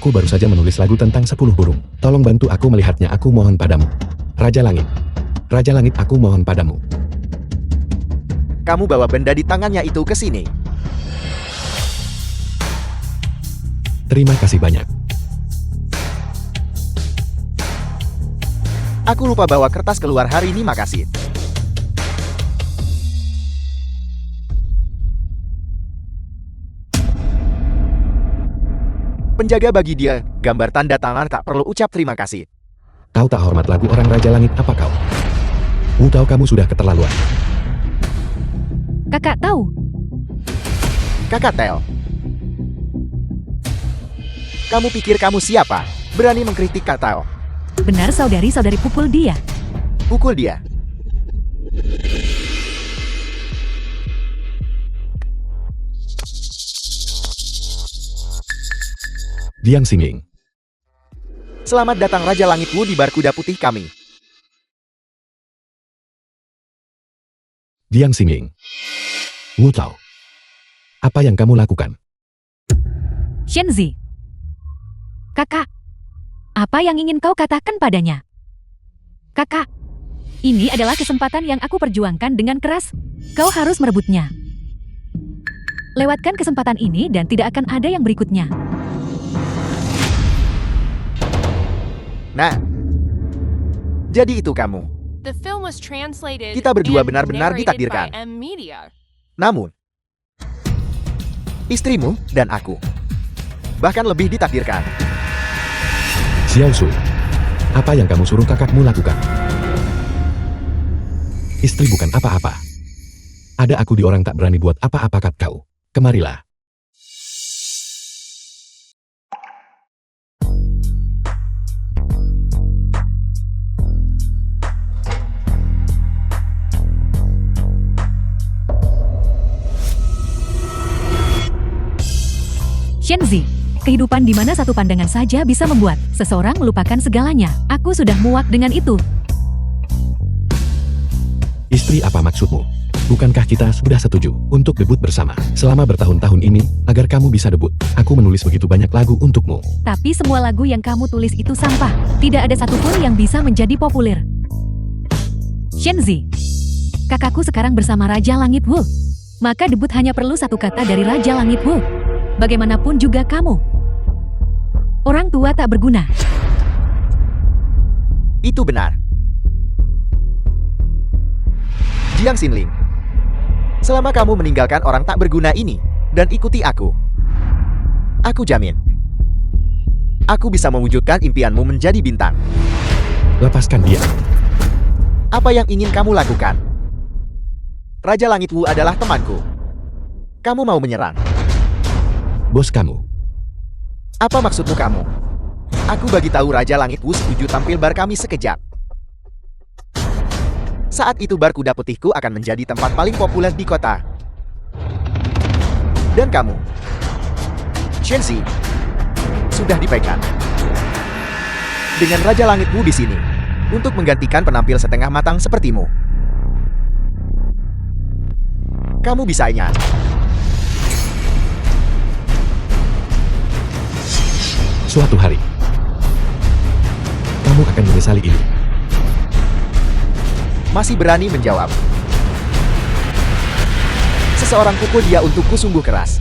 Aku baru saja menulis lagu tentang 10 burung. Tolong bantu aku melihatnya, aku mohon padamu. Raja Langit. Raja Langit, aku mohon padamu. Kamu bawa benda di tangannya itu ke sini. Terima kasih banyak. Aku lupa bawa kertas keluar hari ini, makasih. Penjaga bagi dia, gambar tanda tangan, tak perlu ucap terima kasih. Kau tak hormat lagu orang Raja Langit apa kau? Tahu kamu sudah keterlaluan. Kakak tahu. Kakak Tel. Kamu pikir kamu siapa? Berani mengkritik Kak Tel? Benar saudari-saudari, pukul dia. Pukul dia. Diang Singing. Selamat datang Raja Langitwu di bar kuda putih kami. Diang Singing. Wu Tao. Apa yang kamu lakukan? Shenzi. Kakak. Apa yang ingin kau katakan padanya? Kakak. Ini adalah kesempatan yang aku perjuangkan dengan keras. Kau harus merebutnya. Lewatkan kesempatan ini dan tidak akan ada yang berikutnya. Nah, jadi itu kamu. Kita berdua benar-benar ditakdirkan. Namun, istrimu dan aku bahkan lebih ditakdirkan. Xiao Su. Apa yang kamu suruh kakakmu lakukan? Istri bukan apa-apa. Ada aku di orang tak berani buat apa-apa kat kau. Kemarilah. Shenzi, kehidupan di mana satu pandangan saja bisa membuat seseorang melupakan segalanya. Aku sudah muak dengan itu. Istri, apa maksudmu? Bukankah kita sudah setuju untuk debut bersama selama bertahun-tahun ini agar kamu bisa debut? Aku menulis begitu banyak lagu untukmu. Tapi semua lagu yang kamu tulis itu sampah. Tidak ada satupun yang bisa menjadi populer. Shenzi, kakakku sekarang bersama Raja Langitwu. Maka debut hanya perlu satu kata dari Raja Langitwu. Bagaimanapun juga kamu. Orang tua tak berguna. Itu benar. Jiang Xinling. Selama kamu meninggalkan orang tak berguna ini dan ikuti aku jamin aku bisa mewujudkan impianmu menjadi bintang. Lepaskan dia. Apa yang ingin kamu lakukan? Raja Langitwu adalah temanku. Kamu mau menyerang? Bos kamu. Apa maksudmu kamu? Aku bagi tahu Raja Langitwu setuju tampil bar kami sekejap. Saat itu bar kuda putihku akan menjadi tempat paling populer di kota. Dan kamu, Shenzi, sudah dipegang dengan Raja Langitwu di sini untuk menggantikan penampil setengah matang sepertimu. Kamu bisa ingat. Suatu hari, kamu akan menyesali ini. Masih berani menjawab. Seseorang pukul dia untukku sungguh keras.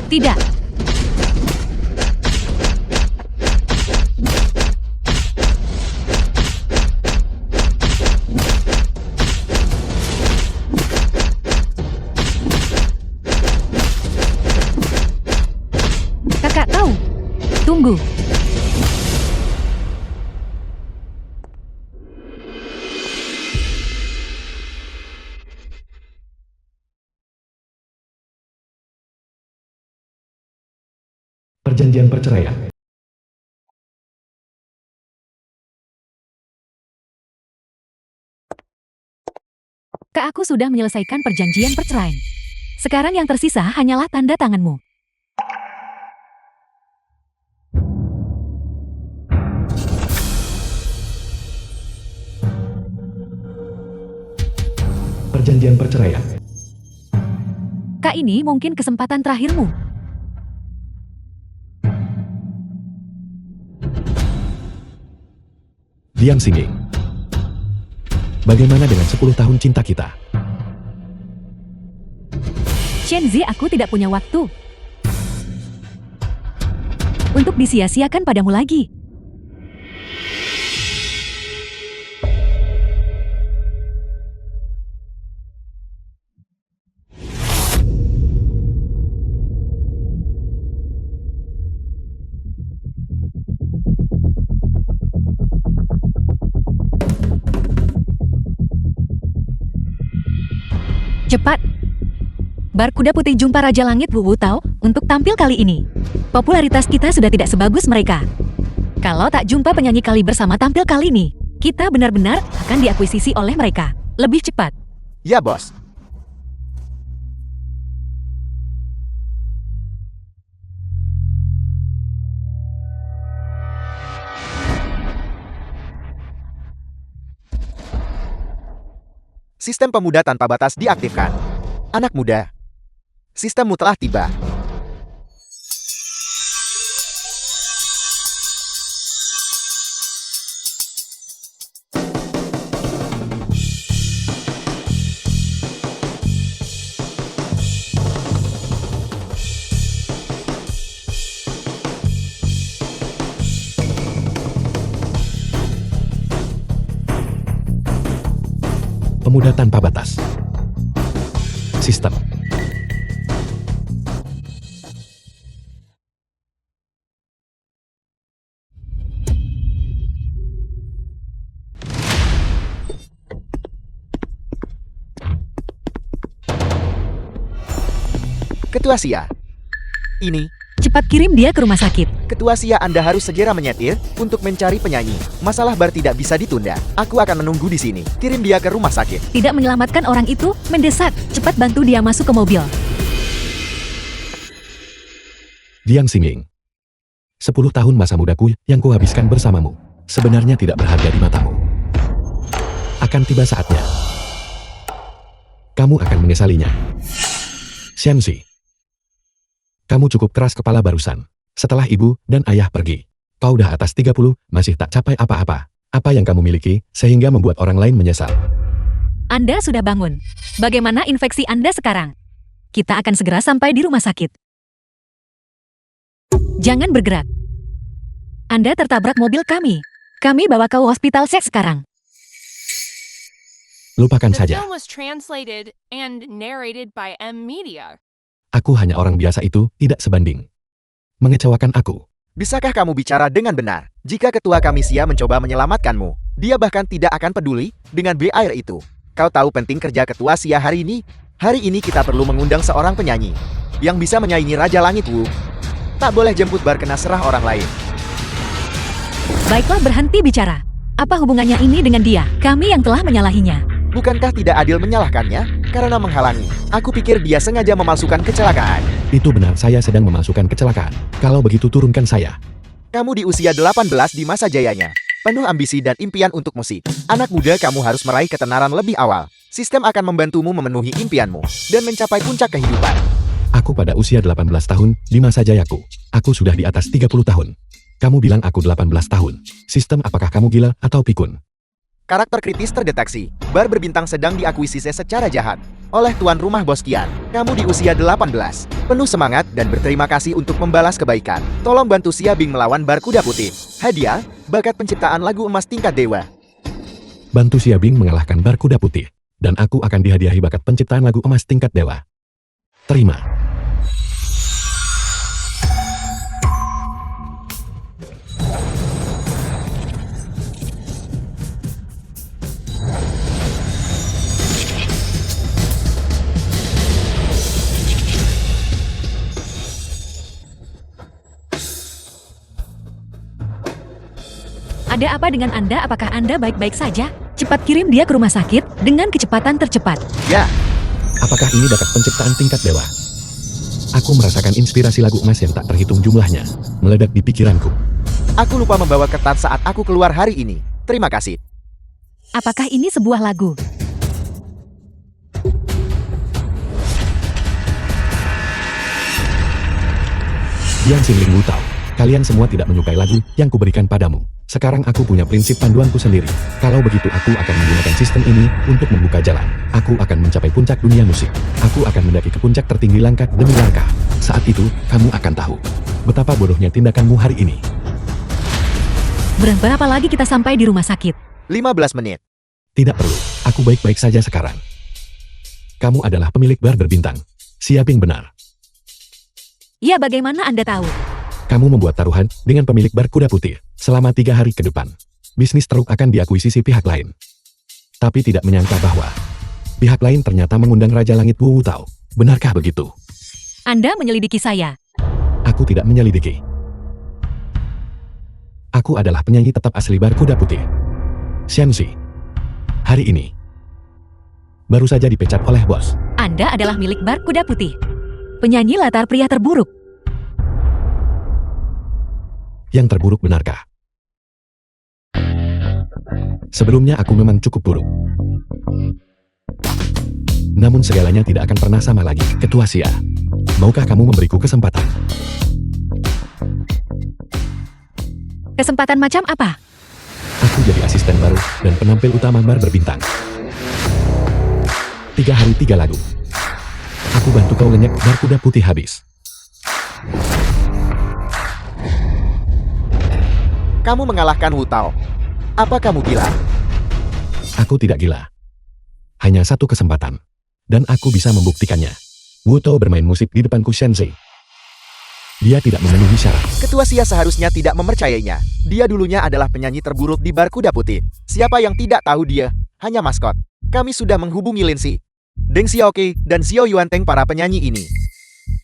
Tidak. Kakak tahu. Tunggu. Perjanjian perceraian. Kak, aku sudah menyelesaikan perjanjian perceraian. Sekarang yang tersisa hanyalah tanda tanganmu. Perjanjian perceraian. Kak, ini mungkin kesempatan terakhirmu. Liang Xingling. Bagaimana dengan 10 tahun cinta kita? Shenzi, aku tidak punya waktu untuk disia-siakan padamu lagi. Cepat! Barkuda Putih jumpa Raja Langit Wu Wu Tao untuk tampil kali ini. Popularitas kita sudah tidak sebagus mereka. Kalau tak jumpa penyanyi kali bersama tampil kali ini, kita benar-benar akan diakuisisi oleh mereka. Lebih cepat. Ya, bos. Sistem pemuda tanpa batas diaktifkan. Anak muda, sistemmu telah tiba. Pemuda tanpa batas. Sistem. Ketua Sia. Ini, Cepat kirim dia ke rumah sakit. Ketua Sia, Anda harus segera menyetir untuk mencari penyanyi. Masalah bar tidak bisa ditunda. Aku akan menunggu di sini. Kirim dia ke rumah sakit. Tidak menyelamatkan orang itu, mendesak. Cepat bantu dia masuk ke mobil. Liang Xingling. 10 tahun masa mudaku yang kuhabiskan bersamamu sebenarnya tidak berharga di matamu. Akan tiba saatnya. Kamu akan menyesalinya. Shenzi. Kamu cukup keras kepala barusan. Setelah ibu dan ayah pergi. Kau udah atas 30, masih tak capai apa-apa. Apa yang kamu miliki, sehingga membuat orang lain menyesal. Anda sudah bangun. Bagaimana infeksi Anda sekarang? Kita akan segera sampai di rumah sakit. Jangan bergerak. Anda tertabrak mobil kami. Kami bawa kau hospital seks sekarang. Lupakan The saja. film was translated and narrated by M Media. Aku hanya orang biasa itu, tidak sebanding. Mengecewakan aku. Bisakah kamu bicara dengan benar? Jika ketua kami Sia mencoba menyelamatkanmu, dia bahkan tidak akan peduli dengan BIR itu. Kau tahu penting kerja ketua Sia hari ini? Hari ini kita perlu mengundang seorang penyanyi yang bisa menyaingi Raja Langit Wu. Tak boleh jemput bar kena serah orang lain. Baiklah, berhenti bicara. Apa hubungannya ini dengan dia? Kami yang telah menyalahinya. Bukankah tidak adil menyalahkannya? Karena menghalangi. Aku pikir dia sengaja memalsukan kecelakaan. Itu benar, saya sedang memasukkan kecelakaan. Kalau begitu turunkan saya. Kamu di usia 18 di masa jayanya. Penuh ambisi dan impian untuk musik. Anak muda, kamu harus meraih ketenaran lebih awal. Sistem akan membantumu memenuhi impianmu dan mencapai puncak kehidupan. Aku pada usia 18 tahun, di masa jayaku. Aku sudah di atas 30 tahun. Kamu bilang aku 18 tahun. Sistem, apakah kamu gila atau pikun? Karakter kritis terdeteksi. Bar berbintang sedang diakuisisi secara jahat oleh tuan rumah Boskian. Kamu di usia 18. Penuh semangat dan berterima kasih untuk membalas kebaikan. Tolong bantu Sia Bing melawan Bar Kuda Putih. Hadiah, bakat penciptaan lagu emas tingkat dewa. Bantu Xiabing mengalahkan Bar Kuda Putih. Dan aku akan dihadiahi bakat penciptaan lagu emas tingkat dewa. Terima. Ada apa dengan Anda? Apakah Anda baik-baik saja? Cepat kirim dia ke rumah sakit dengan kecepatan tercepat. Ya, Apakah ini bakat penciptaan tingkat dewa? Aku merasakan inspirasi lagu emas yang tak terhitung jumlahnya meledak di pikiranku. aku lupa membawa kertas saat aku keluar hari ini. Terima kasih. Apakah ini sebuah lagu? Jiang Xingling Wu Tao, kalian semua tidak menyukai lagu yang kuberikan padamu. Sekarang aku punya prinsip panduanku sendiri. Kalau begitu aku akan menggunakan sistem ini untuk membuka jalan. Aku akan mencapai puncak dunia musik. Aku akan mendaki ke puncak tertinggi langkah demi langkah. Saat itu, kamu akan tahu betapa bodohnya tindakanmu hari ini. Berapa lagi kita sampai di rumah sakit? 15 menit. Tidak perlu, aku baik-baik saja sekarang. Kamu adalah pemilik bar berbintang. Siaping benar. Ya, bagaimana Anda tahu? Kamu membuat taruhan dengan pemilik bar kuda putih selama 3 hari ke depan. Bisnis truk akan diakuisisi pihak lain. Tapi tidak menyangka bahwa pihak lain ternyata mengundang Raja Langit Wu Tao. Benarkah begitu? Anda menyelidiki saya. Aku tidak menyelidiki. Aku adalah penyanyi tetap asli bar kuda putih. Xianxi. Hari ini baru saja dipecat oleh bos. Anda adalah milik bar kuda putih. Penyanyi latar pria terburuk. Yang terburuk benarkah? Sebelumnya aku memang cukup buruk. Namun segalanya tidak akan pernah sama lagi, Ketua Xia. Maukah kamu memberiku kesempatan? Kesempatan macam apa? Aku jadi asisten baru dan penampil utama bar berbintang. 3 hari 3 lagu. Aku bantu kau lenyek bar kuda putih habis. Kamu mengalahkan Wu Tao. Apa kamu gila? Aku tidak gila. Hanya satu kesempatan. Dan aku bisa membuktikannya. Wu Tao bermain musik di depanku Shenzi. Dia tidak memenuhi syarat. Ketua Xia seharusnya tidak mempercayainya. Dia dulunya adalah penyanyi terburuk di bar kuda putih. Siapa yang tidak tahu dia? Hanya maskot. Kami sudah menghubungi Lin Si, Deng Xiaoqi, dan Xiao Yuanteng para penyanyi ini.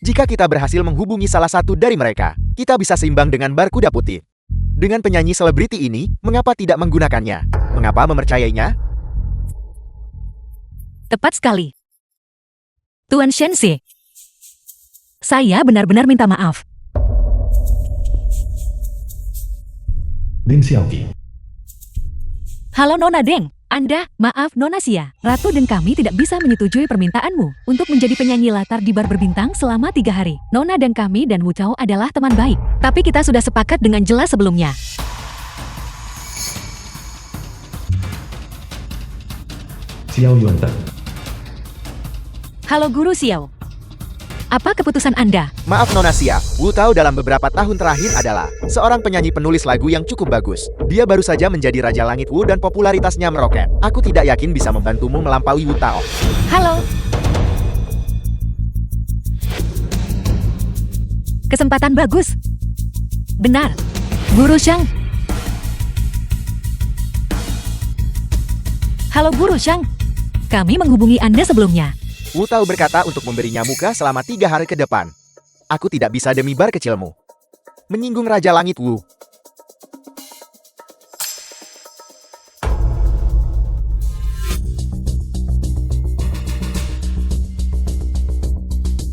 Jika kita berhasil menghubungi salah satu dari mereka, kita bisa seimbang dengan bar kuda putih. Dengan penyanyi selebriti ini, mengapa tidak menggunakannya? Mengapa mempercayainya? Tepat sekali. Tuan Shenxi. Saya benar-benar minta maaf. Deng Xiaoqi. Halo Nona Deng. Anda, maaf Nona Xia. Ratu dan kami tidak bisa menyetujui permintaanmu untuk menjadi penyanyi latar di bar berbintang selama 3 hari. Nona dan kami dan Wu Tao adalah teman baik. Tapi kita sudah sepakat dengan jelas sebelumnya. Xiao Yuanteng. Halo Guru Xiao. Apa keputusan Anda? Maaf Nona Xia, Wu Tao dalam beberapa tahun terakhir adalah seorang penyanyi penulis lagu yang cukup bagus. Dia baru saja menjadi Raja Langit Wu dan popularitasnya meroket. Aku tidak yakin bisa membantumu melampaui Wu Tao. Halo. Kesempatan bagus. Benar. Guru Shang. Halo Guru Shang. Kami menghubungi Anda sebelumnya. Wu Tao berkata untuk memberinya muka selama 3 hari ke depan. Aku tidak bisa demi bar kecilmu. Menyinggung Raja Langit Wu.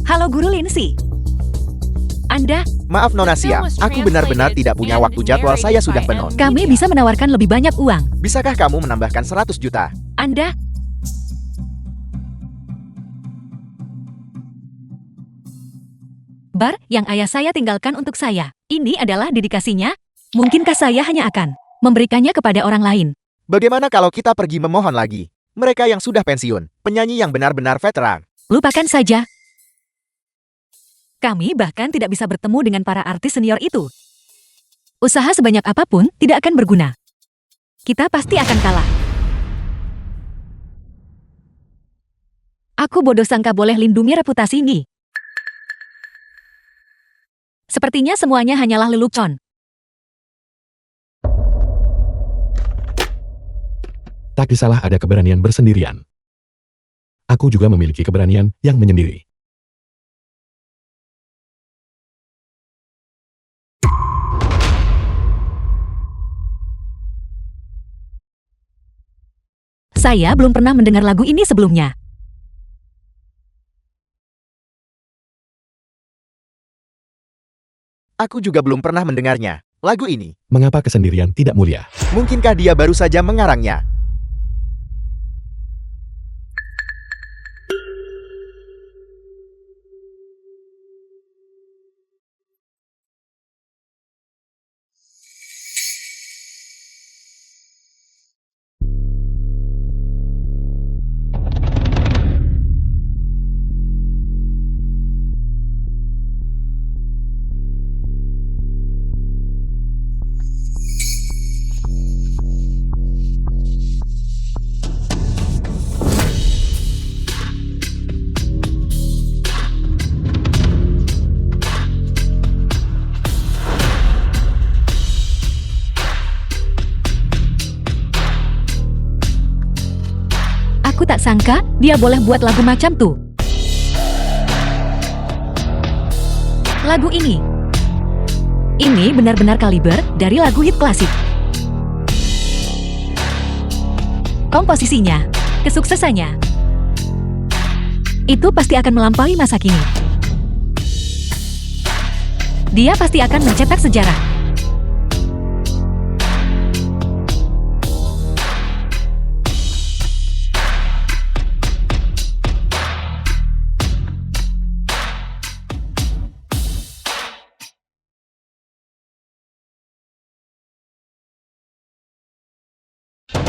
Halo Guru Linsi. Anda, Maaf Nona Xia, aku benar-benar tidak punya waktu, jadwal saya sudah penuh. kami bisa menawarkan lebih banyak uang. Bisakah kamu menambahkan 100 juta? Anda, bar yang ayah saya tinggalkan untuk saya. Ini adalah dedikasinya. Mungkinkah saya hanya akan memberikannya kepada orang lain? Bagaimana kalau kita pergi memohon lagi? Mereka yang sudah pensiun, penyanyi yang benar-benar veteran. Lupakan saja. Kami bahkan tidak bisa bertemu dengan para artis senior itu. Usaha sebanyak apapun tidak akan berguna. Kita pasti akan kalah. Aku bodoh sangka boleh lindungi reputasi ini. Sepertinya semuanya hanyalah lelucon. Tak disalah ada keberanian bersendirian. Aku juga memiliki keberanian yang menyendiri. Saya belum pernah mendengar lagu ini sebelumnya. Aku juga belum pernah mendengarnya. Lagu ini, Mengapa kesendirian tidak mulia? mungkinkah dia baru saja mengarangnya? Aku tak sangka dia boleh buat lagu macam tuh. Lagu ini benar-benar kaliber dari lagu hit klasik. Komposisinya, kesuksesannya, itu pasti akan melampaui masa kini. Dia pasti akan mencetak sejarah.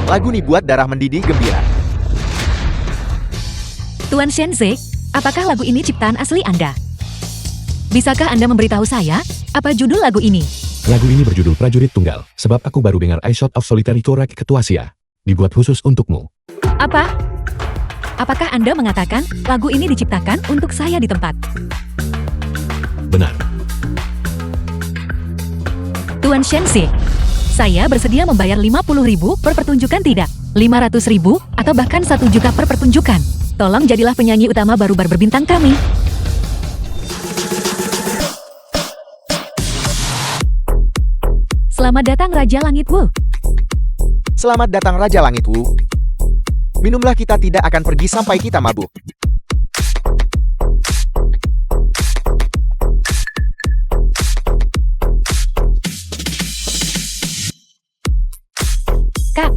Lagu ini buat darah mendidih gembira. Tuan Shenzi, apakah lagu ini ciptaan asli Anda? Bisakah Anda memberitahu saya, apa judul lagu ini? Lagu ini berjudul Prajurit Tunggal, sebab aku baru dengar I Shot of Solitary Chorak Ketuasia. Dibuat khusus untukmu. Apa? Apakah Anda mengatakan lagu ini diciptakan untuk saya di tempat? Benar. Tuan Shenzi, saya bersedia membayar 50.000 per pertunjukan tidak? 500.000 atau bahkan 1 juta per pertunjukan. Tolong jadilah penyanyi utama baru berbintang kami. Selamat datang Raja Langit Wu. Selamat datang Raja Langit Wu. Minumlah, kita tidak akan pergi sampai kita mabuk. Kak,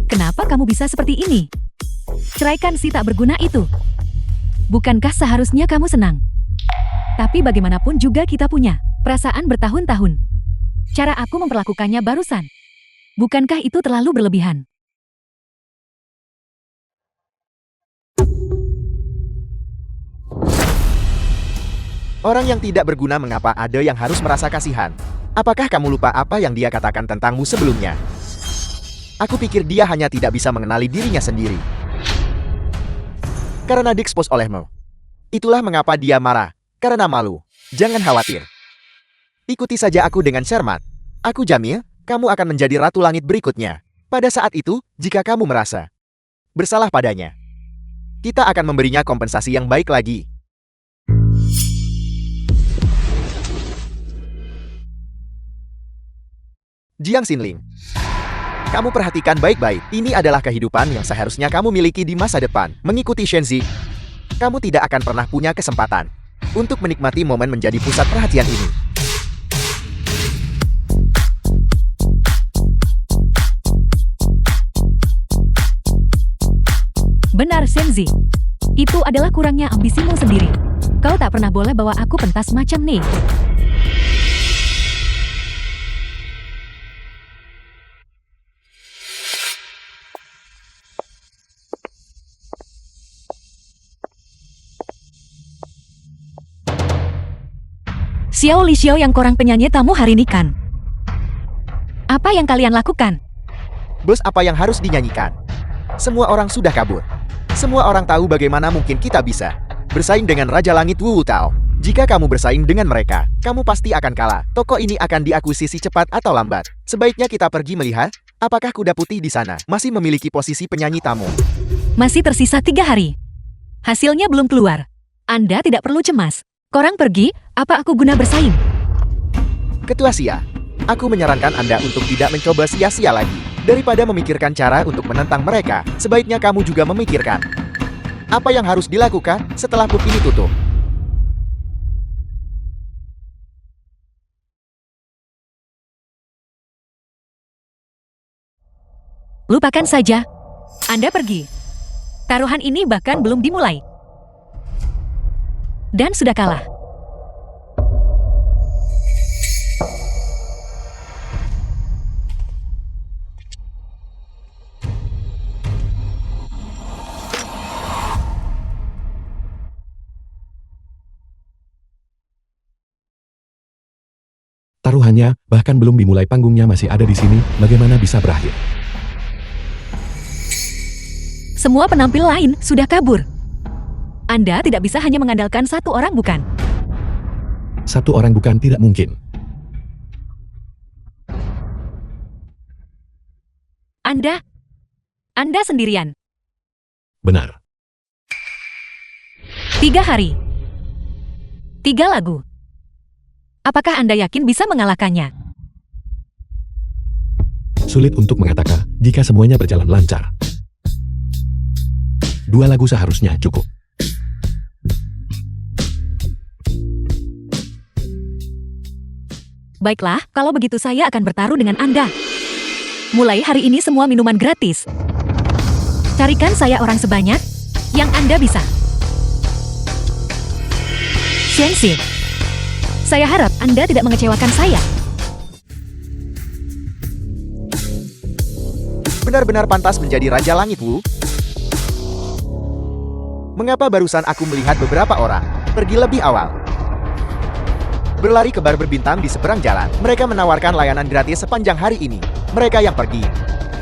kenapa kamu bisa seperti ini? Ceraikan si tak berguna itu. Bukankah seharusnya kamu senang? Tapi bagaimanapun juga kita punya perasaan bertahun-tahun. Cara aku memperlakukannya barusan. Bukankah itu terlalu berlebihan? Orang yang tidak berguna, mengapa ada yang harus merasa kasihan? Apakah kamu lupa apa yang dia katakan tentangmu sebelumnya? Aku pikir dia hanya tidak bisa mengenali dirinya sendiri. Karena diekspos olehmu. Itulah mengapa dia marah. Karena malu. Jangan khawatir. Ikuti saja aku dengan cermat. Aku jamin, kamu akan menjadi Ratu Langit berikutnya. Pada saat itu, jika kamu merasa bersalah padanya, kita akan memberinya kompensasi yang baik lagi. Jiang Xinling, kamu perhatikan baik-baik. Ini adalah kehidupan yang seharusnya kamu miliki di masa depan. Mengikuti Shenzi, kamu tidak akan pernah punya kesempatan untuk menikmati momen menjadi pusat perhatian ini. Benar, Shenzi. Itu adalah kurangnya ambisimu sendiri. Kau tak pernah boleh bawa aku pentas macam nih. Xiao Li Xiao yang korang penyanyi tamu hari ini kan? Apa yang kalian lakukan? Bos, apa yang harus dinyanyikan? Semua orang sudah kabur. Semua orang tahu bagaimana mungkin kita bisa bersaing dengan Raja Langit Wu Tao. Jika kamu bersaing dengan mereka, kamu pasti akan kalah. Toko ini akan diakuisisi cepat atau lambat. Sebaiknya kita pergi melihat apakah kuda putih di sana masih memiliki posisi penyanyi tamu. Masih tersisa 3 hari. Hasilnya belum keluar. Anda tidak perlu cemas. Korang pergi, apa aku guna bersaing? Ketua Xia, aku menyarankan Anda untuk tidak mencoba sia-sia lagi. Daripada memikirkan cara untuk menentang mereka, sebaiknya kamu juga memikirkan apa yang harus dilakukan setelah pub ini tutup. Lupakan saja. Anda pergi. Taruhan ini bahkan belum dimulai. Dan sudah kalah. Taruhannya, bahkan belum dimulai, panggungnya masih ada di sini, bagaimana bisa berakhir? Semua penampil lain sudah kabur. Anda tidak bisa hanya mengandalkan satu orang, bukan? Satu orang bukan tidak mungkin. Anda sendirian. Benar. 3 hari. 3 lagu. Apakah Anda yakin bisa mengalahkannya? Sulit untuk mengatakan jika semuanya berjalan lancar. 2 lagu seharusnya cukup. Baiklah, kalau begitu saya akan bertaruh dengan Anda. Mulai hari ini semua minuman gratis. Carikan saya orang sebanyak yang Anda bisa. Shenxi, saya harap Anda tidak mengecewakan saya. Benar-benar pantas menjadi Raja Langit, Wu. Mengapa barusan aku melihat beberapa orang pergi lebih awal? Berlari ke bar berbintang di seberang jalan. Mereka menawarkan layanan gratis sepanjang hari ini. Mereka yang pergi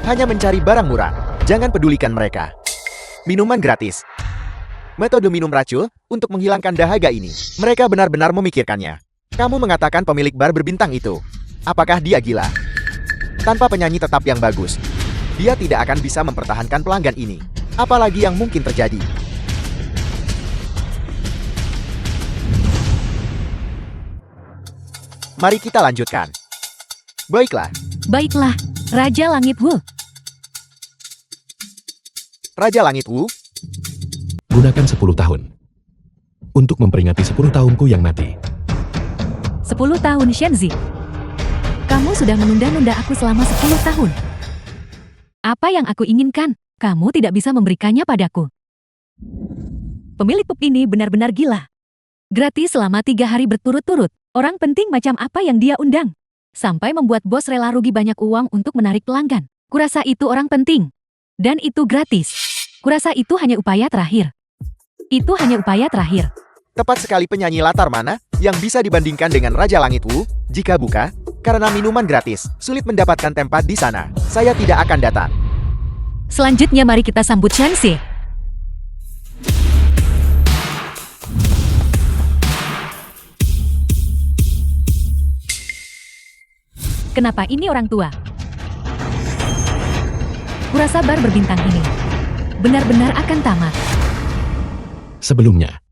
hanya mencari barang murah. Jangan pedulikan mereka. Minuman gratis. Metode minum racun untuk menghilangkan dahaga ini. Mereka benar-benar memikirkannya. Kamu mengatakan pemilik bar berbintang itu. Apakah dia gila? Tanpa penyanyi tetap yang bagus, dia tidak akan bisa mempertahankan pelanggan ini. Apalagi yang mungkin terjadi. Mari kita lanjutkan. Baiklah, Baiklah, Raja Langit Wu. Raja Langit Wu. Gunakan 10 tahun. Untuk memperingati 10 tahunku yang mati. 10 tahun Shenzi. Kamu sudah menunda-nunda aku selama 10 tahun. Apa yang aku inginkan, kamu tidak bisa memberikannya padaku. Pemilik pub ini benar-benar gila. Gratis selama 3 hari berturut-turut. Orang penting macam apa yang dia undang. Sampai membuat bos rela rugi banyak uang untuk menarik pelanggan. Kurasa itu orang penting. Dan itu gratis. Kurasa itu hanya upaya terakhir. Itu hanya upaya terakhir. Tepat sekali, penyanyi latar mana yang bisa dibandingkan dengan Raja Langit Wu? Jika buka, karena minuman gratis, sulit mendapatkan tempat di sana. Saya tidak akan datang. Selanjutnya mari kita sambut Shenxi. Kenapa ini orang tua? Kurasa bar berbintang ini benar-benar akan tamat. Sebelumnya,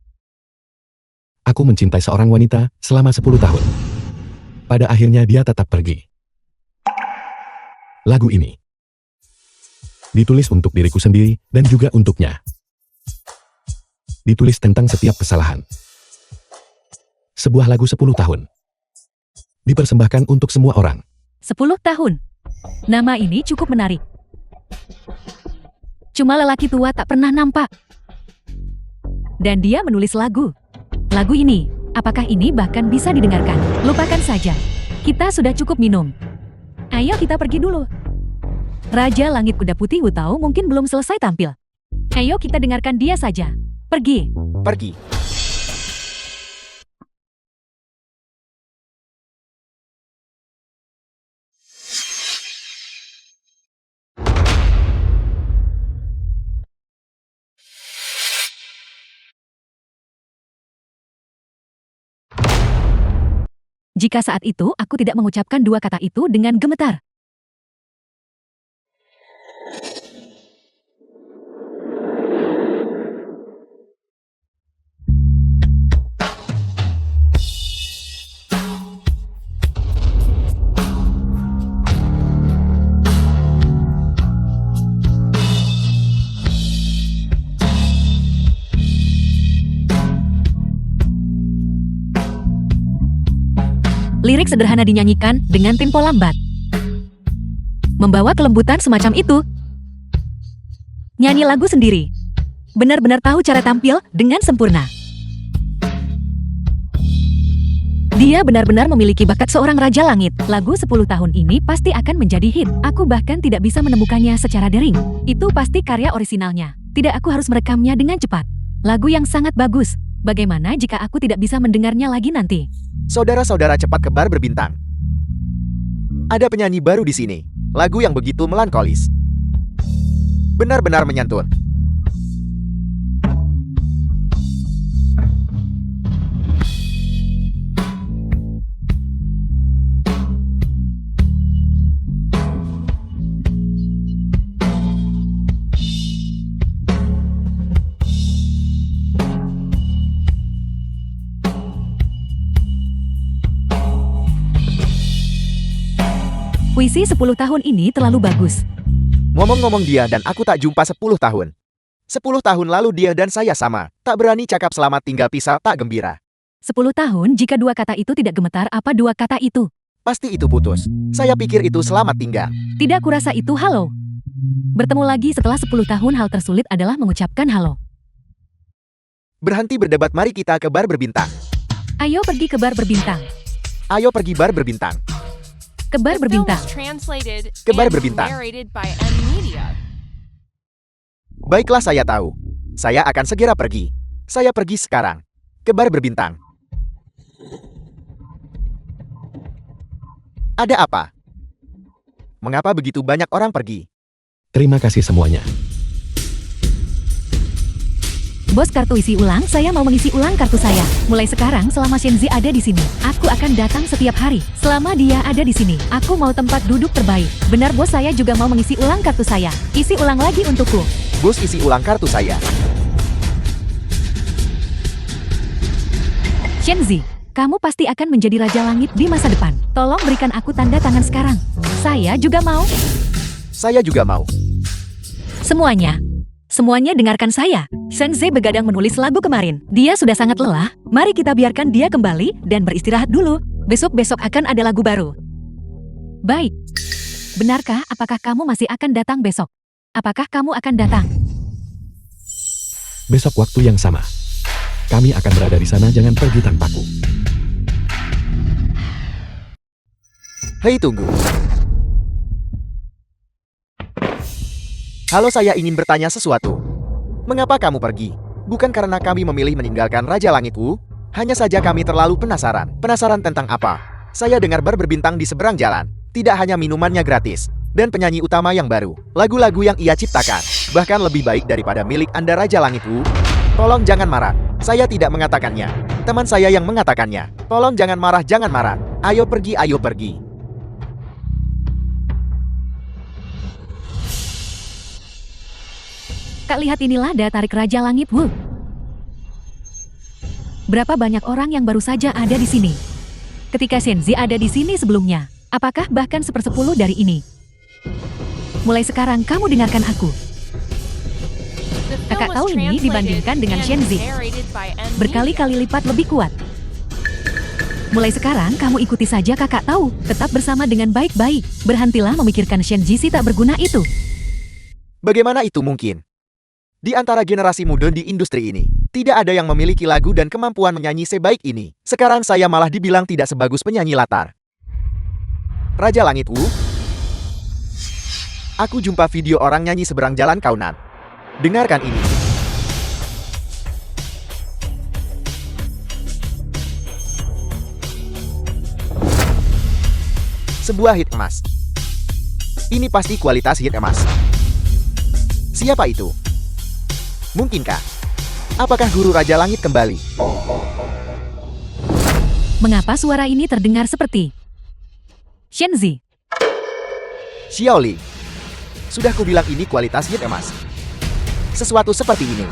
aku mencintai seorang wanita selama 10 tahun. Pada akhirnya dia tetap pergi. Lagu ini ditulis untuk diriku sendiri dan juga untuknya. Ditulis tentang setiap kesalahan. Sebuah lagu 10 tahun. Dipersembahkan untuk semua orang. 10 tahun. Nama ini cukup menarik. Cuma lelaki tua tak pernah nampak. Dan dia menulis lagu. Lagu ini, apakah ini bahkan bisa didengarkan? Lupakan saja. Kita sudah cukup minum. Ayo kita pergi dulu. Raja Langit Kuda Putih Wu Tao mungkin belum selesai tampil. Ayo kita dengarkan dia saja. Pergi. Pergi. Jika saat itu aku tidak mengucapkan 2 kata itu dengan gemetar. Lirik sederhana dinyanyikan dengan tempo lambat. Membawa kelembutan semacam itu. Nyanyi lagu sendiri. Benar-benar tahu cara tampil dengan sempurna. Dia benar-benar memiliki bakat seorang Raja Langit. Lagu 10 tahun ini pasti akan menjadi hit. Aku bahkan tidak bisa menemukannya secara daring. Itu pasti karya orisinalnya. Tidak, aku harus merekamnya dengan cepat. Lagu yang sangat bagus. Bagaimana jika aku tidak bisa mendengarnya lagi nanti? Saudara-saudara, cepat ke bar berbintang. Ada penyanyi baru di sini. Lagu yang begitu melankolis. Benar-benar menyantun. Puisi 10 tahun ini terlalu bagus. Ngomong-ngomong dia dan aku tak jumpa 10 tahun. 10 tahun lalu dia dan saya sama. Tak berani cakap selamat tinggal pisah tak gembira. 10 tahun jika dua kata itu tidak gemetar apa dua kata itu? Pasti itu putus. Saya pikir itu selamat tinggal. Tidak kurasa itu halo. Bertemu lagi setelah 10 tahun hal tersulit adalah mengucapkan halo. Berhenti berdebat, mari kita ke bar berbintang. Ayo pergi ke bar berbintang. Ayo pergi bar berbintang. Ke bar The film berbintang. was translated Kebar and berbintang. narrated by M Media. Baiklah, saya tahu. Saya akan segera pergi. Saya pergi sekarang. Ke bar berbintang. Ada apa? Mengapa begitu banyak orang pergi? Terima kasih semuanya. Bos kartu isi ulang, saya mau mengisi ulang kartu saya. Mulai sekarang selama Shenzi ada di sini, aku akan datang setiap hari. Selama dia ada di sini, aku mau tempat duduk terbaik. Benar bos, saya juga mau mengisi ulang kartu saya. Isi ulang lagi untukku. Bos, isi ulang kartu saya. Shenzi, kamu pasti akan menjadi Raja Langit di masa depan. Tolong berikan aku tanda tangan sekarang. Saya juga mau. Saya juga mau. Semuanya dengarkan saya. Shenzi begadang menulis lagu kemarin. Dia sudah sangat lelah. Mari kita biarkan dia kembali dan beristirahat dulu. Besok-besok akan ada lagu baru. Baik. Benarkah apakah kamu masih akan datang besok? Apakah kamu akan datang? Besok waktu yang sama. Kami akan berada di sana, jangan pergi tanpaku. Hei, tunggu. Halo, saya ingin bertanya sesuatu. Mengapa kamu pergi? Bukan karena kami memilih meninggalkan Raja Langitku. Hanya saja kami terlalu penasaran. Penasaran tentang apa? Saya dengar bar berbintang di seberang jalan. Tidak hanya minumannya gratis. Dan penyanyi utama yang baru. Lagu-lagu yang ia ciptakan. Bahkan lebih baik daripada milik Anda, Raja Langitku. Tolong jangan marah. Saya tidak mengatakannya. Teman saya yang mengatakannya. Tolong jangan marah, jangan marah. Ayo pergi, ayo pergi. Kak, lihat inilah daya tarik Raja Langit Wu. Berapa banyak orang yang baru saja ada di sini. Ketika Shenzi ada di sini sebelumnya, apakah bahkan 1/10 dari ini? Mulai sekarang kamu dengarkan aku. The film Kakak was tahu ini translated dibandingkan dengan and Shenzi. narrated by M Media. Berkali-kali lipat lebih kuat. Mulai sekarang kamu ikuti saja kakak tahu. Tetap bersama dengan baik-baik. Berhentilah memikirkan Shenzi si tak berguna itu. Bagaimana itu mungkin? Di antara generasi muda di industri ini, tidak ada yang memiliki lagu dan kemampuan menyanyi sebaik ini. Sekarang saya malah dibilang tidak sebagus penyanyi latar. Raja Langit Wu? Aku jumpa video orang nyanyi seberang jalan Kaunan. Dengarkan ini. Sebuah hit emas. Ini pasti kualitas hit emas. Siapa itu? Mungkinkah? Apakah guru Raja Langit kembali? Mengapa suara ini terdengar seperti Shenzi? Xiaoli. Sudah kubilang ini kualitas hit emas. Sesuatu seperti ini.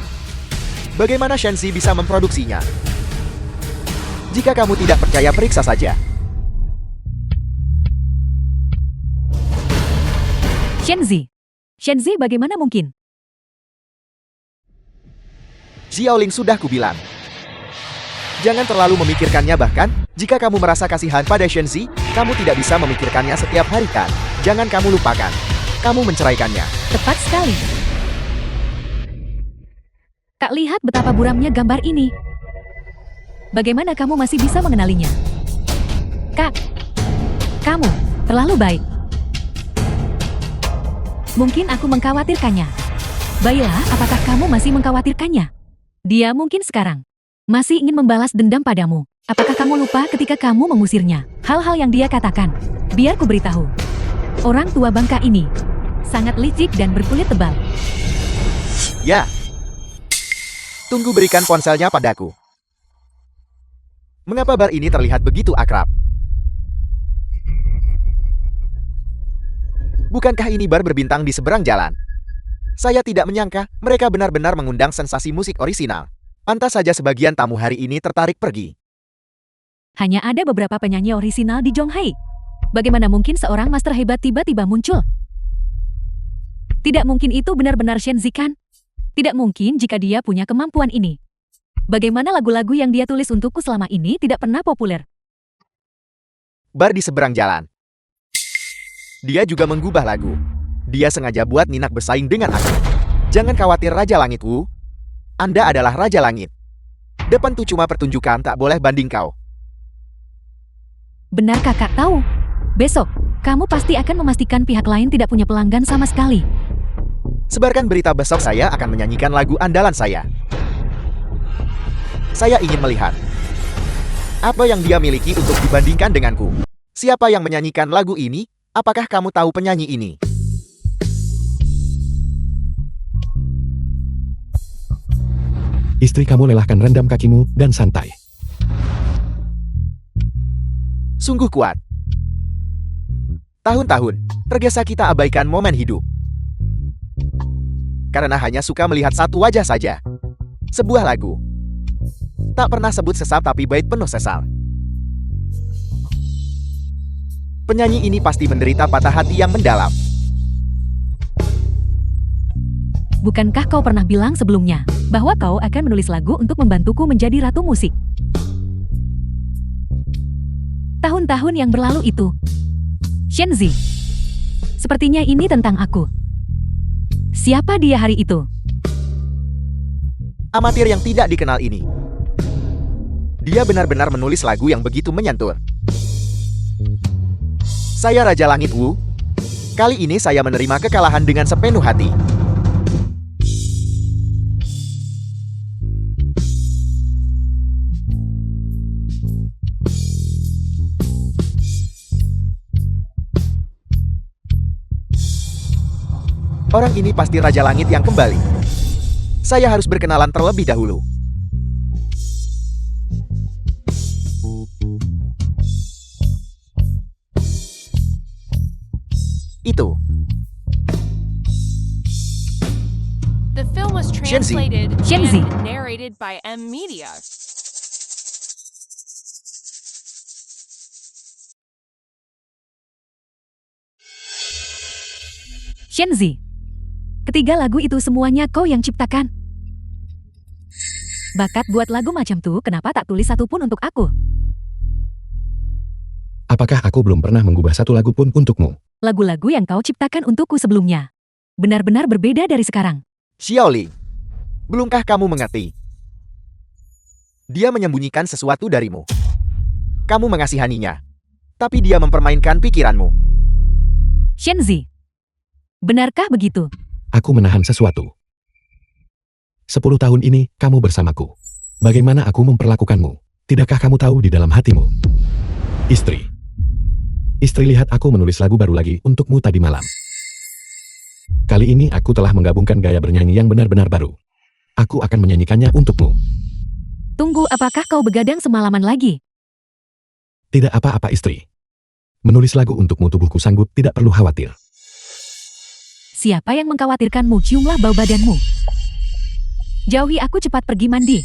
Bagaimana Shenzi bisa memproduksinya? Jika kamu tidak percaya, periksa saja. Shenzi bagaimana mungkin? Xiaoling, sudah kubilang. Jangan terlalu memikirkannya, bahkan jika kamu merasa kasihan pada Shenzi, kamu tidak bisa memikirkannya setiap hari kan? Jangan kamu lupakan. Kamu menceraikannya. Tepat sekali. Kak, lihat betapa buramnya gambar ini. Bagaimana kamu masih bisa mengenalinya? Kak, kamu terlalu baik. Mungkin aku mengkhawatirkannya. Baiklah, apakah kamu masih mengkhawatirkannya? Dia mungkin sekarang masih ingin membalas dendam padamu. Apakah kamu lupa ketika kamu mengusirnya? Hal-hal yang dia katakan. Biar ku beritahu. Orang tua bangka ini sangat licik dan berkulit tebal. Ya. Tunggu, berikan ponselnya padaku. Mengapa bar ini terlihat begitu akrab? Bukankah ini bar berbintang di seberang jalan? Saya tidak menyangka mereka benar-benar mengundang sensasi musik orisinal. Pantas saja sebagian tamu hari ini tertarik pergi. Hanya ada beberapa penyanyi orisinal di Zhonghai. Bagaimana mungkin seorang master hebat tiba-tiba muncul? Tidak mungkin itu benar-benar Shenzi kan? Tidak mungkin jika dia punya kemampuan ini. Bagaimana lagu-lagu yang dia tulis untukku selama ini tidak pernah populer? Bar di seberang jalan. Dia juga menggubah lagu. Dia sengaja buat Ninak bersaing dengan aku. Jangan khawatir Raja Langit Wu. Anda adalah Raja Langit. Depan tuh cuma pertunjukan, tak boleh banding kau. Benar kakak tahu. Besok, kamu pasti akan memastikan pihak lain tidak punya pelanggan sama sekali. Sebarkan berita besok saya akan menyanyikan lagu andalan saya. Saya ingin melihat apa yang dia miliki untuk dibandingkan denganku. Siapa yang menyanyikan lagu ini? Apakah kamu tahu penyanyi ini? Istri kamu lelahkan rendam kakimu dan santai. Sungguh kuat. Tahun-tahun, tergesa kita abaikan momen hidup. Karena hanya suka melihat satu wajah saja. Sebuah lagu. Tak pernah sebut sesal tapi bait penuh sesal. Penyanyi ini pasti menderita patah hati yang mendalam. Bukankah kau pernah bilang sebelumnya bahwa kau akan menulis lagu untuk membantuku menjadi ratu musik? Tahun-tahun yang berlalu itu. Shenzi. Sepertinya ini tentang aku. Siapa dia hari itu? Amatir yang tidak dikenal ini. Dia benar-benar menulis lagu yang begitu menyentuh. Saya Raja Langit Wu. Kali ini saya menerima kekalahan dengan sepenuh hati. Orang ini pasti Raja Langit yang kembali. Saya harus berkenalan terlebih dahulu. Itu. The film was Shenzi. translated Shenzi. and narrated by M Media. Shenzi. Ketiga lagu itu semuanya kau yang ciptakan. Bakat buat lagu macam tuh kenapa tak tulis satu pun untuk aku? Apakah aku belum pernah mengubah satu lagu pun untukmu? Lagu-lagu yang kau ciptakan untukku sebelumnya. Benar-benar berbeda dari sekarang. Xiaoling, belumkah kamu mengerti? Dia menyembunyikan sesuatu darimu. Kamu mengasihaninya. Tapi dia mempermainkan pikiranmu. Shenzi. Benarkah begitu? Aku menahan sesuatu. 10 tahun ini, kamu bersamaku. Bagaimana aku memperlakukanmu? Tidakkah kamu tahu di dalam hatimu? Istri. Istri, lihat aku menulis lagu baru lagi untukmu tadi malam. Kali ini aku telah menggabungkan gaya bernyanyi yang benar-benar baru. Aku akan menyanyikannya untukmu. Tunggu, apakah kau begadang semalaman lagi? Tidak apa-apa istri. Menulis lagu untukmu tubuhku sanggup, tidak perlu khawatir. Siapa yang mengkhawatirkanmu? Ciumlah bau badanmu. Jauhi aku, cepat pergi mandi.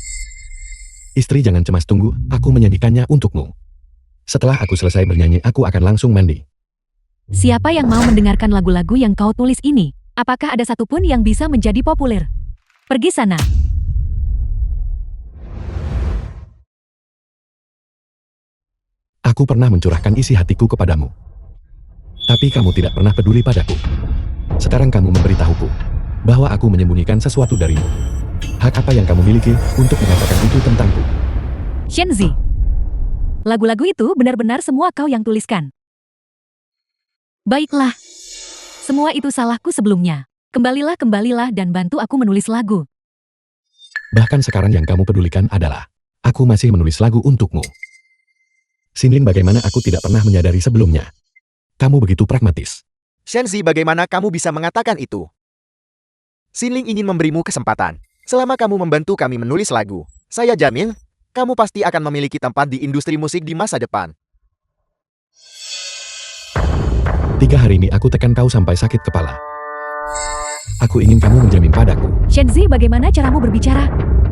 Istri, jangan cemas, tunggu, aku menyanyikannya untukmu. Setelah aku selesai bernyanyi, aku akan langsung mandi. Siapa yang mau mendengarkan lagu-lagu yang kau tulis ini? Apakah ada satupun yang bisa menjadi populer? Pergi sana. Aku pernah mencurahkan isi hatiku kepadamu. Tapi kamu tidak pernah peduli padaku. Sekarang kamu memberitahuku bahwa aku menyembunyikan sesuatu darimu. Hak apa yang kamu miliki untuk mengatakan itu tentangku? Shenzi. Lagu-lagu itu benar-benar semua kau yang tuliskan. Baiklah. Semua itu salahku sebelumnya. Kembalilah dan bantu aku menulis lagu. Bahkan sekarang yang kamu pedulikan adalah aku masih menulis lagu untukmu. Xinling, bagaimana aku tidak pernah menyadari sebelumnya? Kamu begitu pragmatis. Shenzi, bagaimana kamu bisa mengatakan itu? Xinling ingin memberimu kesempatan. Selama kamu membantu kami menulis lagu, saya jamin, kamu pasti akan memiliki tempat di industri musik di masa depan. 3 hari ini aku tekan kau sampai sakit kepala. Aku ingin kamu menjamin padaku. Shenzi, bagaimana caramu berbicara?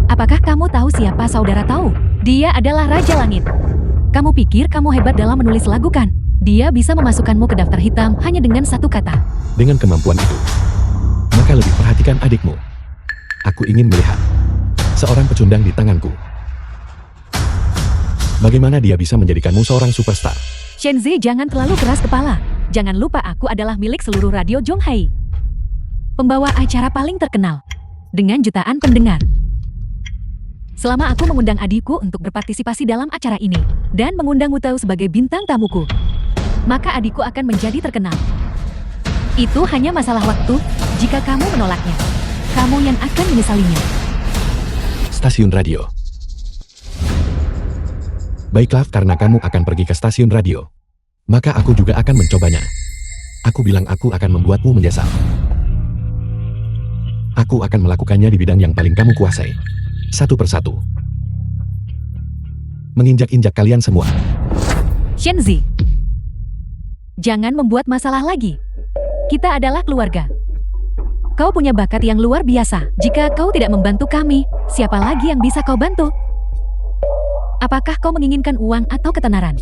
Apakah kamu tahu siapa saudara tahu? Dia adalah Raja Langit. Kamu pikir kamu hebat dalam menulis lagu kan? Dia bisa memasukkanmu ke daftar hitam hanya dengan satu kata. Dengan kemampuan itu, maka lebih perhatikan adikmu. Aku ingin melihat seorang pecundang di tanganku. Bagaimana dia bisa menjadikanmu seorang superstar? Shenzi, jangan terlalu keras kepala. Jangan lupa aku adalah milik seluruh radio Zhonghai. Pembawa acara paling terkenal. Dengan jutaan pendengar. Selama aku mengundang adikku untuk berpartisipasi dalam acara ini, dan mengundang Wu Tao sebagai bintang tamuku, maka adikku akan menjadi terkenal. Itu hanya masalah waktu. Jika kamu menolaknya, kamu yang akan menyesalinya. Stasiun radio. Baiklah, karena kamu akan pergi ke stasiun radio, maka aku juga akan mencobanya. Aku bilang aku akan membuatmu menyesal. Aku akan melakukannya di bidang yang paling kamu kuasai. Satu persatu. Menginjak-injak kalian semua. Shenzi, jangan membuat masalah lagi. Kita adalah keluarga. Kau punya bakat yang luar biasa. Jika kau tidak membantu kami, siapa lagi yang bisa kau bantu? Apakah kau menginginkan uang atau ketenaran?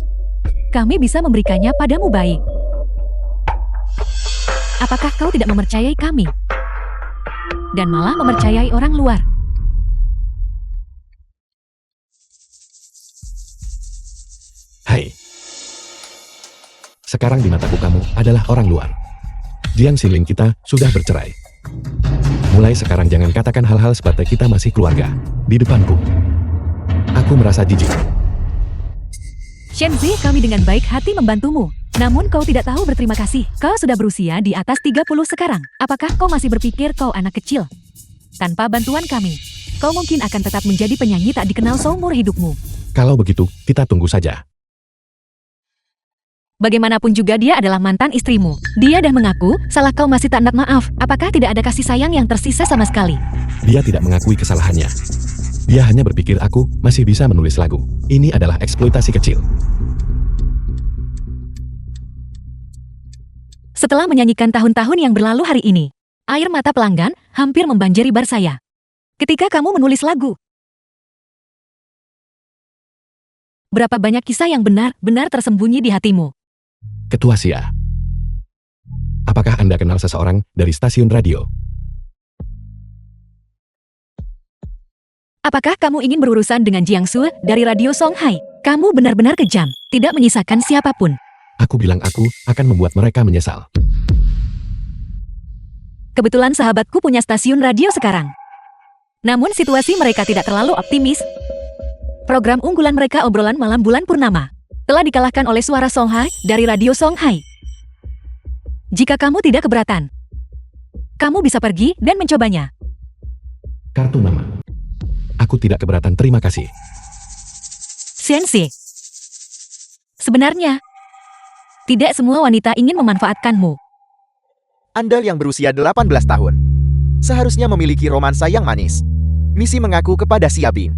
Kami bisa memberikannya padamu baik. Apakah kau tidak mempercayai kami? Dan malah mempercayai orang luar? Hai. Sekarang di mataku kamu adalah orang luar. Jiang Xinling kita sudah bercerai. Mulai sekarang jangan katakan hal-hal seperti kita masih keluarga di depanku. Aku merasa jijik. Shenzi, kami dengan baik hati membantumu. Namun kau tidak tahu berterima kasih. Kau sudah berusia di atas 30 sekarang. Apakah kau masih berpikir kau anak kecil? Tanpa bantuan kami, kau mungkin akan tetap menjadi penyanyi tak dikenal seumur hidupmu. Kalau begitu, kita tunggu saja. Bagaimanapun juga dia adalah mantan istrimu. Dia dah mengaku, salah kau masih tak nak maaf. Apakah tidak ada kasih sayang yang tersisa sama sekali? Dia tidak mengakui kesalahannya. Dia hanya berpikir aku masih bisa menulis lagu. Ini adalah eksploitasi kecil. Setelah menyanyikan tahun-tahun yang berlalu hari ini, air mata pelanggan hampir membanjiri bar saya. Ketika kamu menulis lagu, berapa banyak kisah yang benar-benar tersembunyi di hatimu? Ketua Sia. Apakah Anda kenal seseorang dari stasiun radio? Apakah kamu ingin berurusan dengan Jiangsu dari radio Songhai? Kamu benar-benar kejam, tidak menyisakan siapapun. Aku bilang aku akan membuat mereka menyesal. Kebetulan sahabatku punya stasiun radio sekarang. Namun situasi mereka tidak terlalu optimis. Program unggulan mereka obrolan malam bulan purnama telah dikalahkan oleh suara Songhai dari radio Songhai. Jika kamu tidak keberatan, kamu bisa pergi dan mencobanya. Kartu nama. Aku tidak keberatan, terima kasih. Sensei, sebenarnya, tidak semua wanita ingin memanfaatkanmu. Andal yang berusia 18 tahun. Seharusnya memiliki romansa yang manis. Misi mengaku kepada Xiaobing.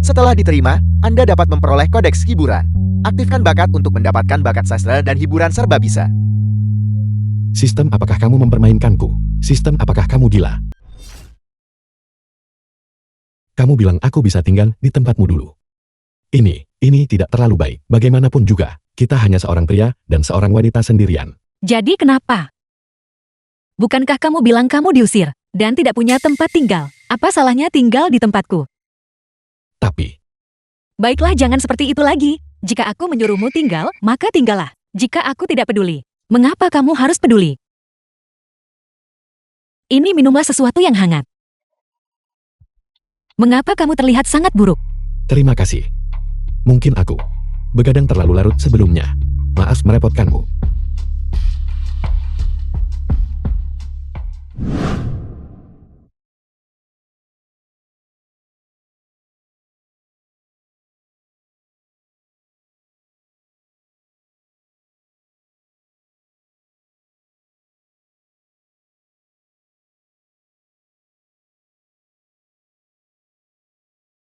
Setelah diterima, Anda dapat memperoleh kodeks hiburan. Aktifkan bakat untuk mendapatkan bakat sastra dan hiburan serba bisa. Sistem, apakah kamu mempermainkanku? Sistem, apakah kamu gila? Kamu bilang aku bisa tinggal di tempatmu dulu. Ini tidak terlalu baik. Bagaimanapun juga, kita hanya seorang pria dan seorang wanita sendirian. Jadi kenapa? Bukankah kamu bilang kamu diusir dan tidak punya tempat tinggal? Apa salahnya tinggal di tempatku? Tapi, Baiklah, jangan seperti itu lagi. Jika aku menyuruhmu tinggal, maka tinggallah. Jika aku tidak peduli, mengapa kamu harus peduli? Ini minumlah sesuatu yang hangat. Mengapa kamu terlihat sangat buruk? terima kasih. Mungkin aku begadang terlalu larut sebelumnya. Maaf merepotkanmu.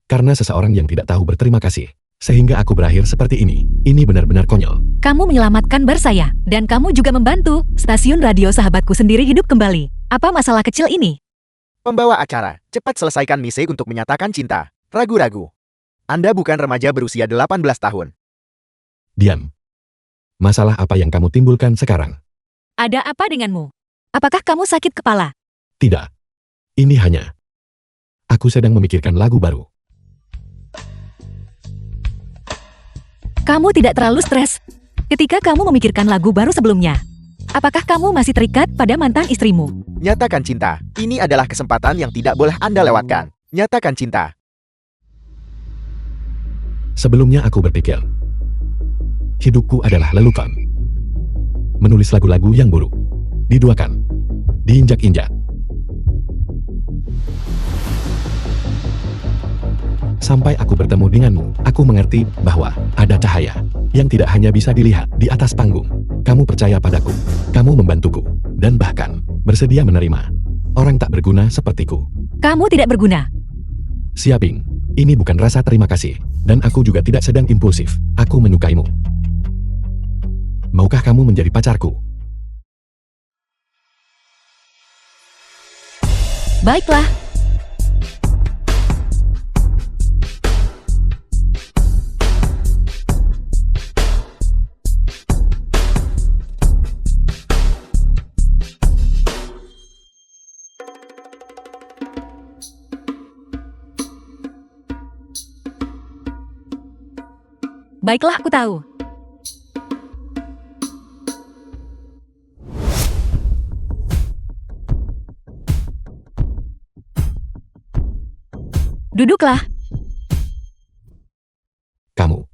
Karena seseorang yang tidak tahu berterima kasih, sehingga aku berakhir seperti ini. Ini benar-benar konyol. Kamu menyelamatkan bar saya, dan kamu juga membantu stasiun radio sahabatku sendiri hidup kembali. Apa masalah kecil ini? Pembawa acara, cepat selesaikan misi untuk menyatakan cinta. Ragu-ragu. Anda bukan remaja berusia 18 tahun. Diam. Masalah apa yang kamu timbulkan sekarang? Ada apa denganmu? Apakah kamu sakit kepala? Tidak. Ini hanya. Aku sedang memikirkan lagu baru. Kamu tidak terlalu stres ketika kamu memikirkan lagu baru sebelumnya. Apakah kamu masih terikat pada mantan istrimu? Nyatakan cinta. Ini adalah kesempatan yang tidak boleh Anda lewatkan. Nyatakan cinta. Sebelumnya aku berpikir, hidupku adalah lelucon. Menulis lagu-lagu yang buruk. Diduakan. Diinjak-injak. Sampai aku bertemu denganmu, aku mengerti bahwa ada cahaya yang tidak hanya bisa dilihat di atas panggung. Kamu percaya padaku, kamu membantuku, dan bahkan bersedia menerima orang tak berguna sepertiku. Kamu tidak berguna. Siaping, ini bukan rasa terima kasih, dan aku juga tidak sedang impulsif. Aku menyukaimu. Maukah kamu menjadi pacarku? Baiklah. Baiklah, aku tahu. Duduklah. Kamu.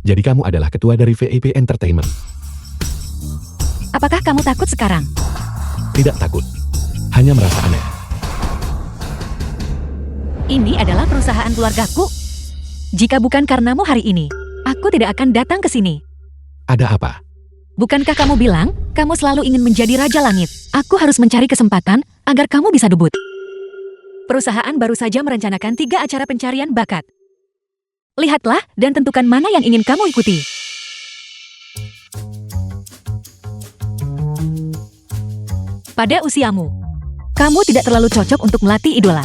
Jadi kamu adalah ketua dari VIP Entertainment. Apakah kamu takut sekarang? Tidak takut. Hanya merasa aneh. Ini adalah perusahaan keluargaku. Jika bukan karenamu hari ini, aku tidak akan datang ke sini. Ada apa? Bukankah kamu bilang, kamu selalu ingin menjadi Raja Langit? Aku harus mencari kesempatan agar kamu bisa debut. Perusahaan baru saja merencanakan 3 acara pencarian bakat. Lihatlah dan tentukan mana yang ingin kamu ikuti. Pada usiamu, kamu tidak terlalu cocok untuk melatih idola.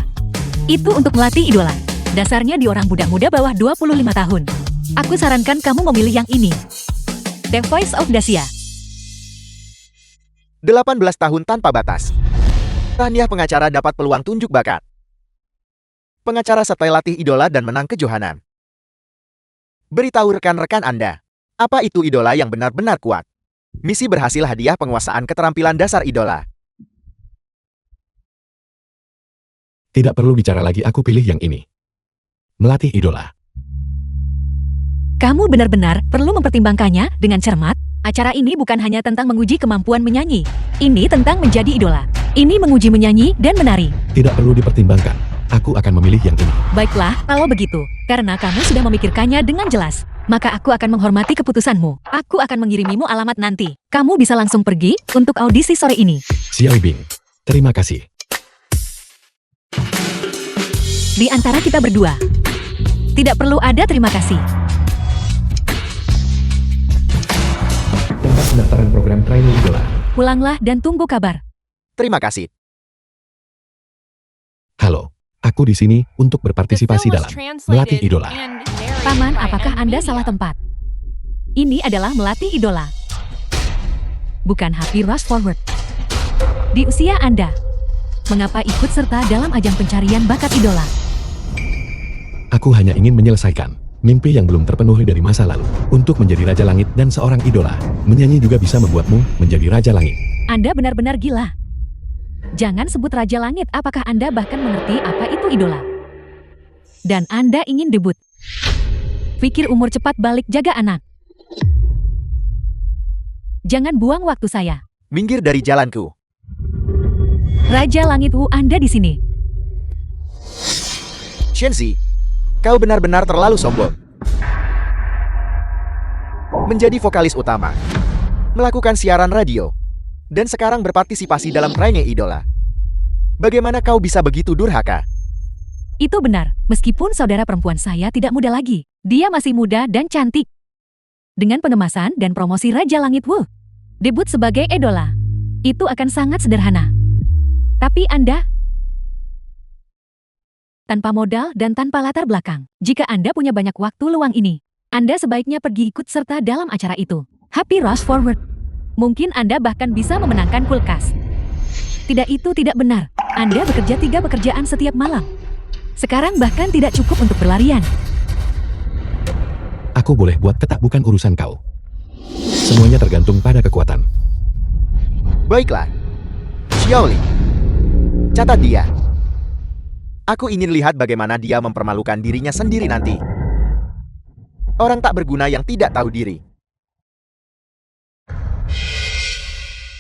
Itu untuk melatih idola. Dasarnya di orang muda-muda bawah 25 tahun. Aku sarankan kamu memilih yang ini. The Voice of Dacia. 18 tahun tanpa batas. Tahniah pengacara dapat peluang tunjuk bakat. Pengacara setelah latih idola dan menang kejohanan. Beritahu rekan-rekan Anda, apa itu idola yang benar-benar kuat. Misi berhasil hadiah penguasaan keterampilan dasar idola. Tidak perlu bicara lagi, aku pilih yang ini. Melatih idola. Kamu benar-benar perlu mempertimbangkannya dengan cermat. Acara ini bukan hanya tentang menguji kemampuan menyanyi. Ini tentang menjadi idola. Ini menguji menyanyi dan menari. Tidak perlu dipertimbangkan. Aku akan memilih yang ini. Baiklah, kalau begitu. Karena kamu sudah memikirkannya dengan jelas, maka aku akan menghormati keputusanmu. Aku akan mengirimimu alamat nanti. Kamu bisa langsung pergi untuk audisi sore ini. Xiao Bing. Terima kasih. Di antara kita berdua, tidak perlu ada terima kasih. Tempat pendaftaran program training idola. Pulanglah dan tunggu kabar. Terima kasih. Halo. Aku di sini untuk The berpartisipasi film was dalam melatih translated idola. and narrated Paman, by apakah Anda M. salah Media. tempat? Ini adalah melatih idola. Bukan Happy Rush Forward. Di usia Anda, mengapa ikut serta dalam ajang pencarian bakat idola? Aku hanya ingin menyelesaikan mimpi yang belum terpenuhi dari masa lalu. Untuk menjadi Raja Langit dan seorang idola, menyanyi juga bisa membuatmu menjadi Raja Langit. Anda benar-benar gila. Jangan sebut Raja Langit, apakah Anda bahkan mengerti apa itu idola? Dan Anda ingin debut. Pikir umur cepat balik jaga anak. Jangan buang waktu saya. Minggir dari jalanku. Raja Langit Wu, Anda di sini. Shenzi, kau benar-benar terlalu sombong. Menjadi vokalis utama. Melakukan siaran radio. Dan sekarang berpartisipasi dalam training idola. Bagaimana kau bisa begitu durhaka? Itu benar, meskipun saudara perempuan saya tidak muda lagi. Dia masih muda dan cantik. Dengan pengemasan dan promosi Raja Langit Wu, debut sebagai idola, itu akan sangat sederhana. Tapi Anda, tanpa modal dan tanpa latar belakang, jika Anda punya banyak waktu luang ini, Anda sebaiknya pergi ikut serta dalam acara itu. Happy Rush Forward. Mungkin Anda bahkan bisa memenangkan kulkas. Tidak, itu tidak benar. Anda bekerja 3 pekerjaan setiap malam. Sekarang bahkan tidak cukup untuk berlarian. Aku boleh buat ketak, bukan urusan kau. Semuanya tergantung pada kekuatan. Baiklah. Xiaoli. Catat dia. Aku ingin lihat bagaimana dia mempermalukan dirinya sendiri nanti. Orang tak berguna yang tidak tahu diri.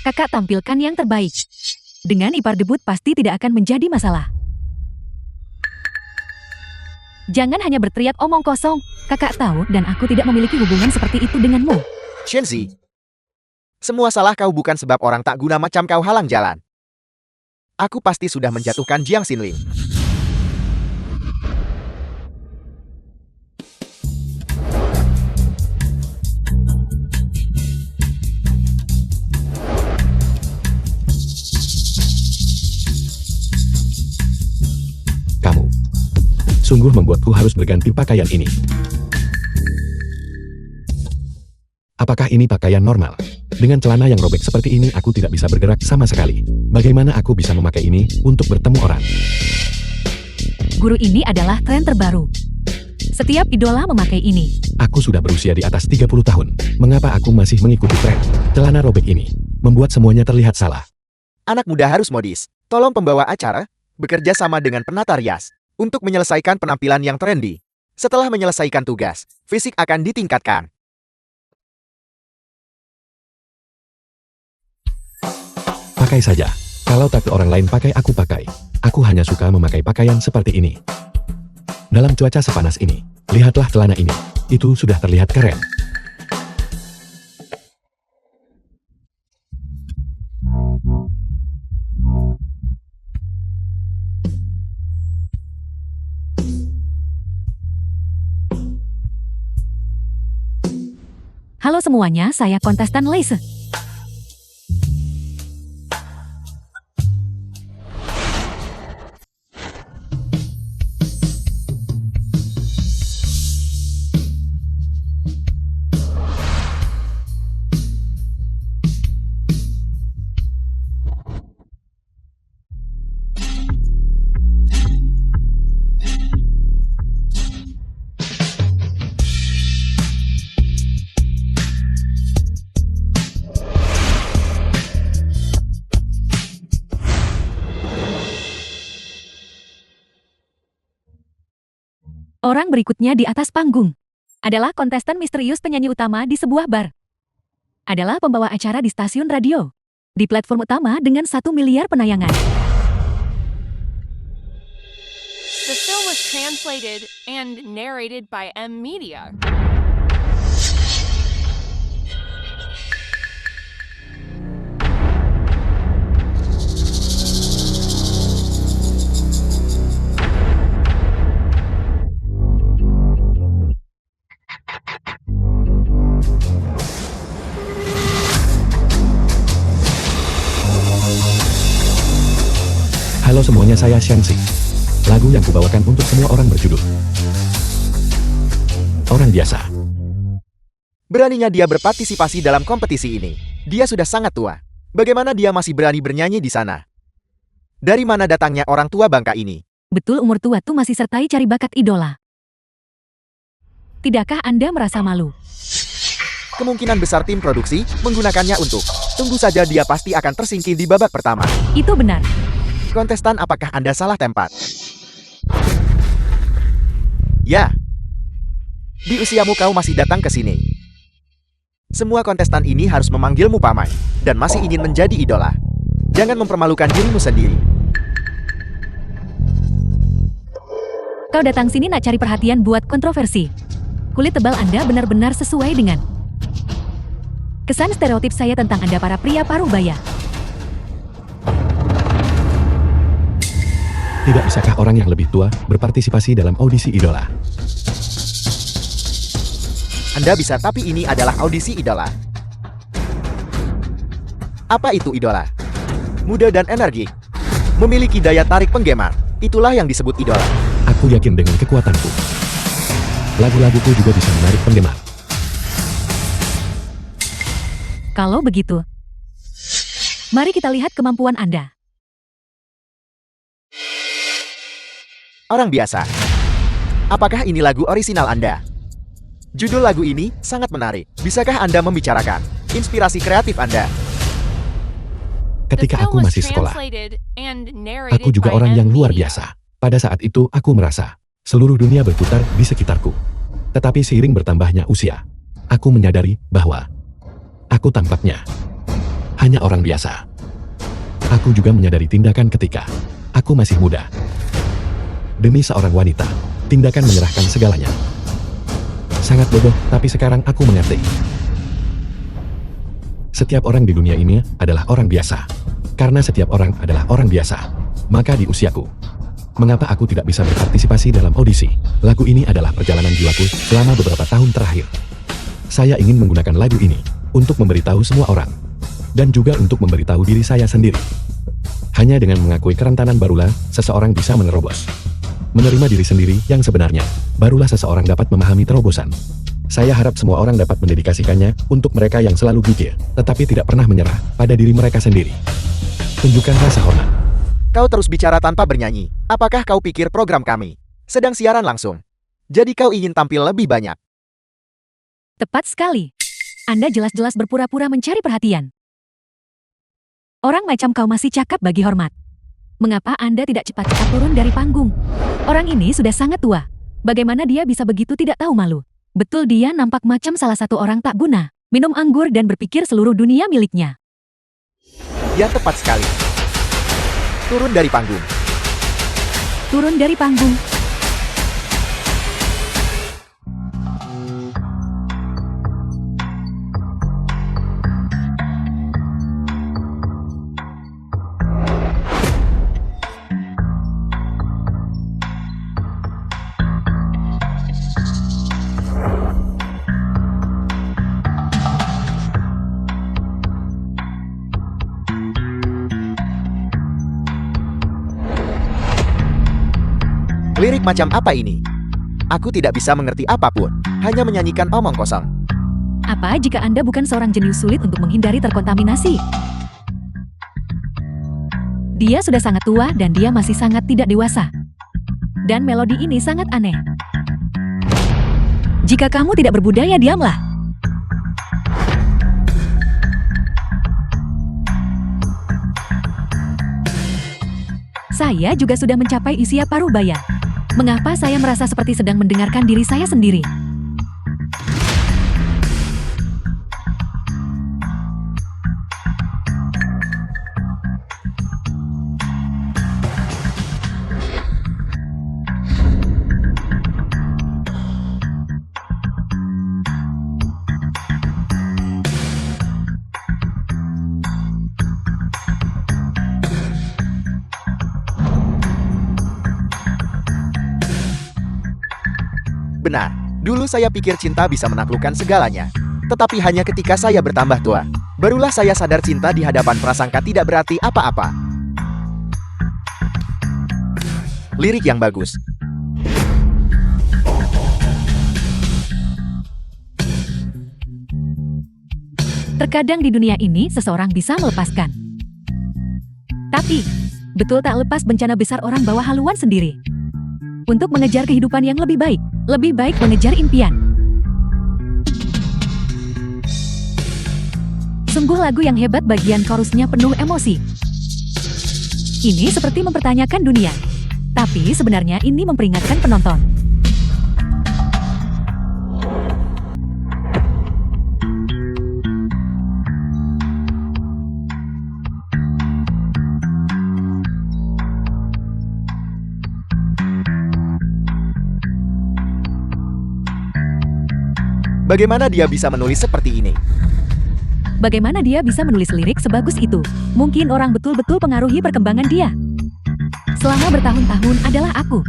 Kakak tampilkan yang terbaik. Dengan ipar debut pasti tidak akan menjadi masalah. Jangan hanya berteriak omong kosong. Kakak tahu dan aku tidak memiliki hubungan seperti itu denganmu. Shenzi. Semua salah kau, bukan sebab orang tak guna macam kau halang jalan. Aku pasti sudah menjatuhkan Jiang Xinling. Kamu sungguh membuatku harus berganti pakaian ini. Apakah ini pakaian normal? Dengan celana yang robek seperti ini aku tidak bisa bergerak sama sekali. Bagaimana aku bisa memakai ini untuk bertemu orang? Guru, ini adalah tren terbaru. Setiap idola memakai ini. Aku sudah berusia di atas 30 tahun. Mengapa aku masih mengikuti tren? Celana robek ini membuat semuanya terlihat salah. Anak muda harus modis. Tolong pembawa acara bekerja sama dengan penata rias untuk menyelesaikan penampilan yang trendy. Setelah menyelesaikan tugas, fisik akan ditingkatkan. Pakai saja. Kalau tak orang lain pakai, aku pakai. Aku hanya suka memakai pakaian seperti ini. Dalam cuaca sepanas ini, lihatlah celana ini. Itu sudah terlihat keren. Halo semuanya, saya kontestan Leise. Orang berikutnya di atas panggung adalah kontestan misterius penyanyi utama di sebuah bar. Adalah pembawa acara di stasiun radio. Di platform utama dengan 1 miliar penayangan. The film was translated and narrated by M Media. Halo semuanya, saya Shenzi. Lagu yang kubawakan untuk semua orang berjudul Orang Biasa. Beraninya dia berpartisipasi dalam kompetisi ini. Dia sudah sangat tua. Bagaimana dia masih berani bernyanyi di sana? Dari mana datangnya orang tua bangka ini? Betul, umur tua tuh masih sertai cari bakat idola. Tidakkah Anda merasa malu? Kemungkinan besar tim produksi menggunakannya untuk. Tunggu saja, dia pasti akan tersingkir di babak pertama. Itu benar. Kontestan, apakah Anda salah tempat? Ya. Di usiamu kau masih datang ke sini. Semua kontestan ini harus memanggilmu pamai dan masih ingin menjadi idola. Jangan mempermalukan dirimu sendiri. Kau datang sini nak cari perhatian buat kontroversi. Kulit tebal Anda benar-benar sesuai dengan kesan stereotip saya tentang Anda para pria parubaya. Tidak bisakah orang yang lebih tua berpartisipasi dalam audisi idola? Anda bisa, tapi ini adalah audisi idola. Apa itu idola? Muda dan energik. Memiliki daya tarik penggemar. Itulah yang disebut idola. Aku yakin dengan kekuatanku. Lagu-laguku juga bisa menarik penggemar. Kalau begitu, mari kita lihat kemampuan Anda. Orang biasa. Apakah ini lagu orisinal Anda? Judul lagu ini sangat menarik. Bisakah Anda membicarakan inspirasi kreatif Anda? The Ketika film aku was masih sekolah, translated and narrated aku juga by orang yang luar NVIDIA. biasa. Pada saat itu aku merasa seluruh dunia berputar di sekitarku. Tetapi seiring bertambahnya usia, aku menyadari bahwa aku tampaknya hanya orang biasa. Aku juga menyadari tindakan ketika aku masih muda. Demi seorang wanita, tindakan menyerahkan segalanya. Sangat bodoh, tapi sekarang aku mengerti. Setiap orang di dunia ini adalah orang biasa. Karena setiap orang adalah orang biasa, maka di usiaku, mengapa aku tidak bisa berpartisipasi dalam audisi? Lagu ini adalah perjalanan jiwaku selama beberapa tahun terakhir. Saya ingin menggunakan lagu ini untuk memberitahu semua orang, dan juga untuk memberitahu diri saya sendiri. Hanya dengan mengakui kerentanan barulah seseorang bisa menerobos. Menerima diri sendiri yang sebenarnya, barulah seseorang dapat memahami terobosan. Saya harap semua orang dapat mendedikasikannya untuk mereka yang selalu gigih, tetapi tidak pernah menyerah pada diri mereka sendiri. Tunjukkan rasa hormat. Kau terus bicara tanpa bernyanyi. Apakah kau pikir program kami sedang siaran langsung? Jadi kau ingin tampil lebih banyak? Tepat sekali. Anda jelas-jelas berpura-pura mencari perhatian. Orang macam kau masih cakap bagi hormat. Mengapa Anda tidak cepat-cepat turun dari panggung? Orang ini sudah sangat tua. Bagaimana dia bisa begitu tidak tahu malu? Betul, dia nampak macam salah satu orang tak guna, minum anggur dan berpikir seluruh dunia miliknya. Ya, tepat sekali. Turun dari panggung. Turun dari panggung. Lirik macam apa ini? Aku tidak bisa mengerti apapun, hanya menyanyikan omong kosong. Apa jika Anda bukan seorang jenius sulit untuk menghindari terkontaminasi? Dia sudah sangat tua dan dia masih sangat tidak dewasa. Dan melodi ini sangat aneh. Jika kamu tidak berbudaya, diamlah. Saya juga sudah mencapai usia parubaya. Mengapa saya merasa seperti sedang mendengarkan diri saya sendiri? Benar, dulu saya pikir cinta bisa menaklukkan segalanya. Tetapi hanya ketika saya bertambah tua, barulah saya sadar cinta di hadapan prasangka tidak berarti apa-apa. Lirik yang bagus. Terkadang di dunia ini seseorang bisa melepaskan. Tapi, betul tak lepas bencana besar orang bawa haluan sendiri. Untuk mengejar kehidupan yang lebih baik mengejar impian. Sungguh lagu yang hebat, bagian chorusnya penuh emosi. Ini seperti mempertanyakan dunia. Tapi sebenarnya ini memperingatkan penonton. Bagaimana dia bisa menulis seperti ini? Bagaimana dia bisa menulis lirik sebagus itu? Mungkin orang betul-betul pengaruhi perkembangan dia. Selama bertahun-tahun adalah aku.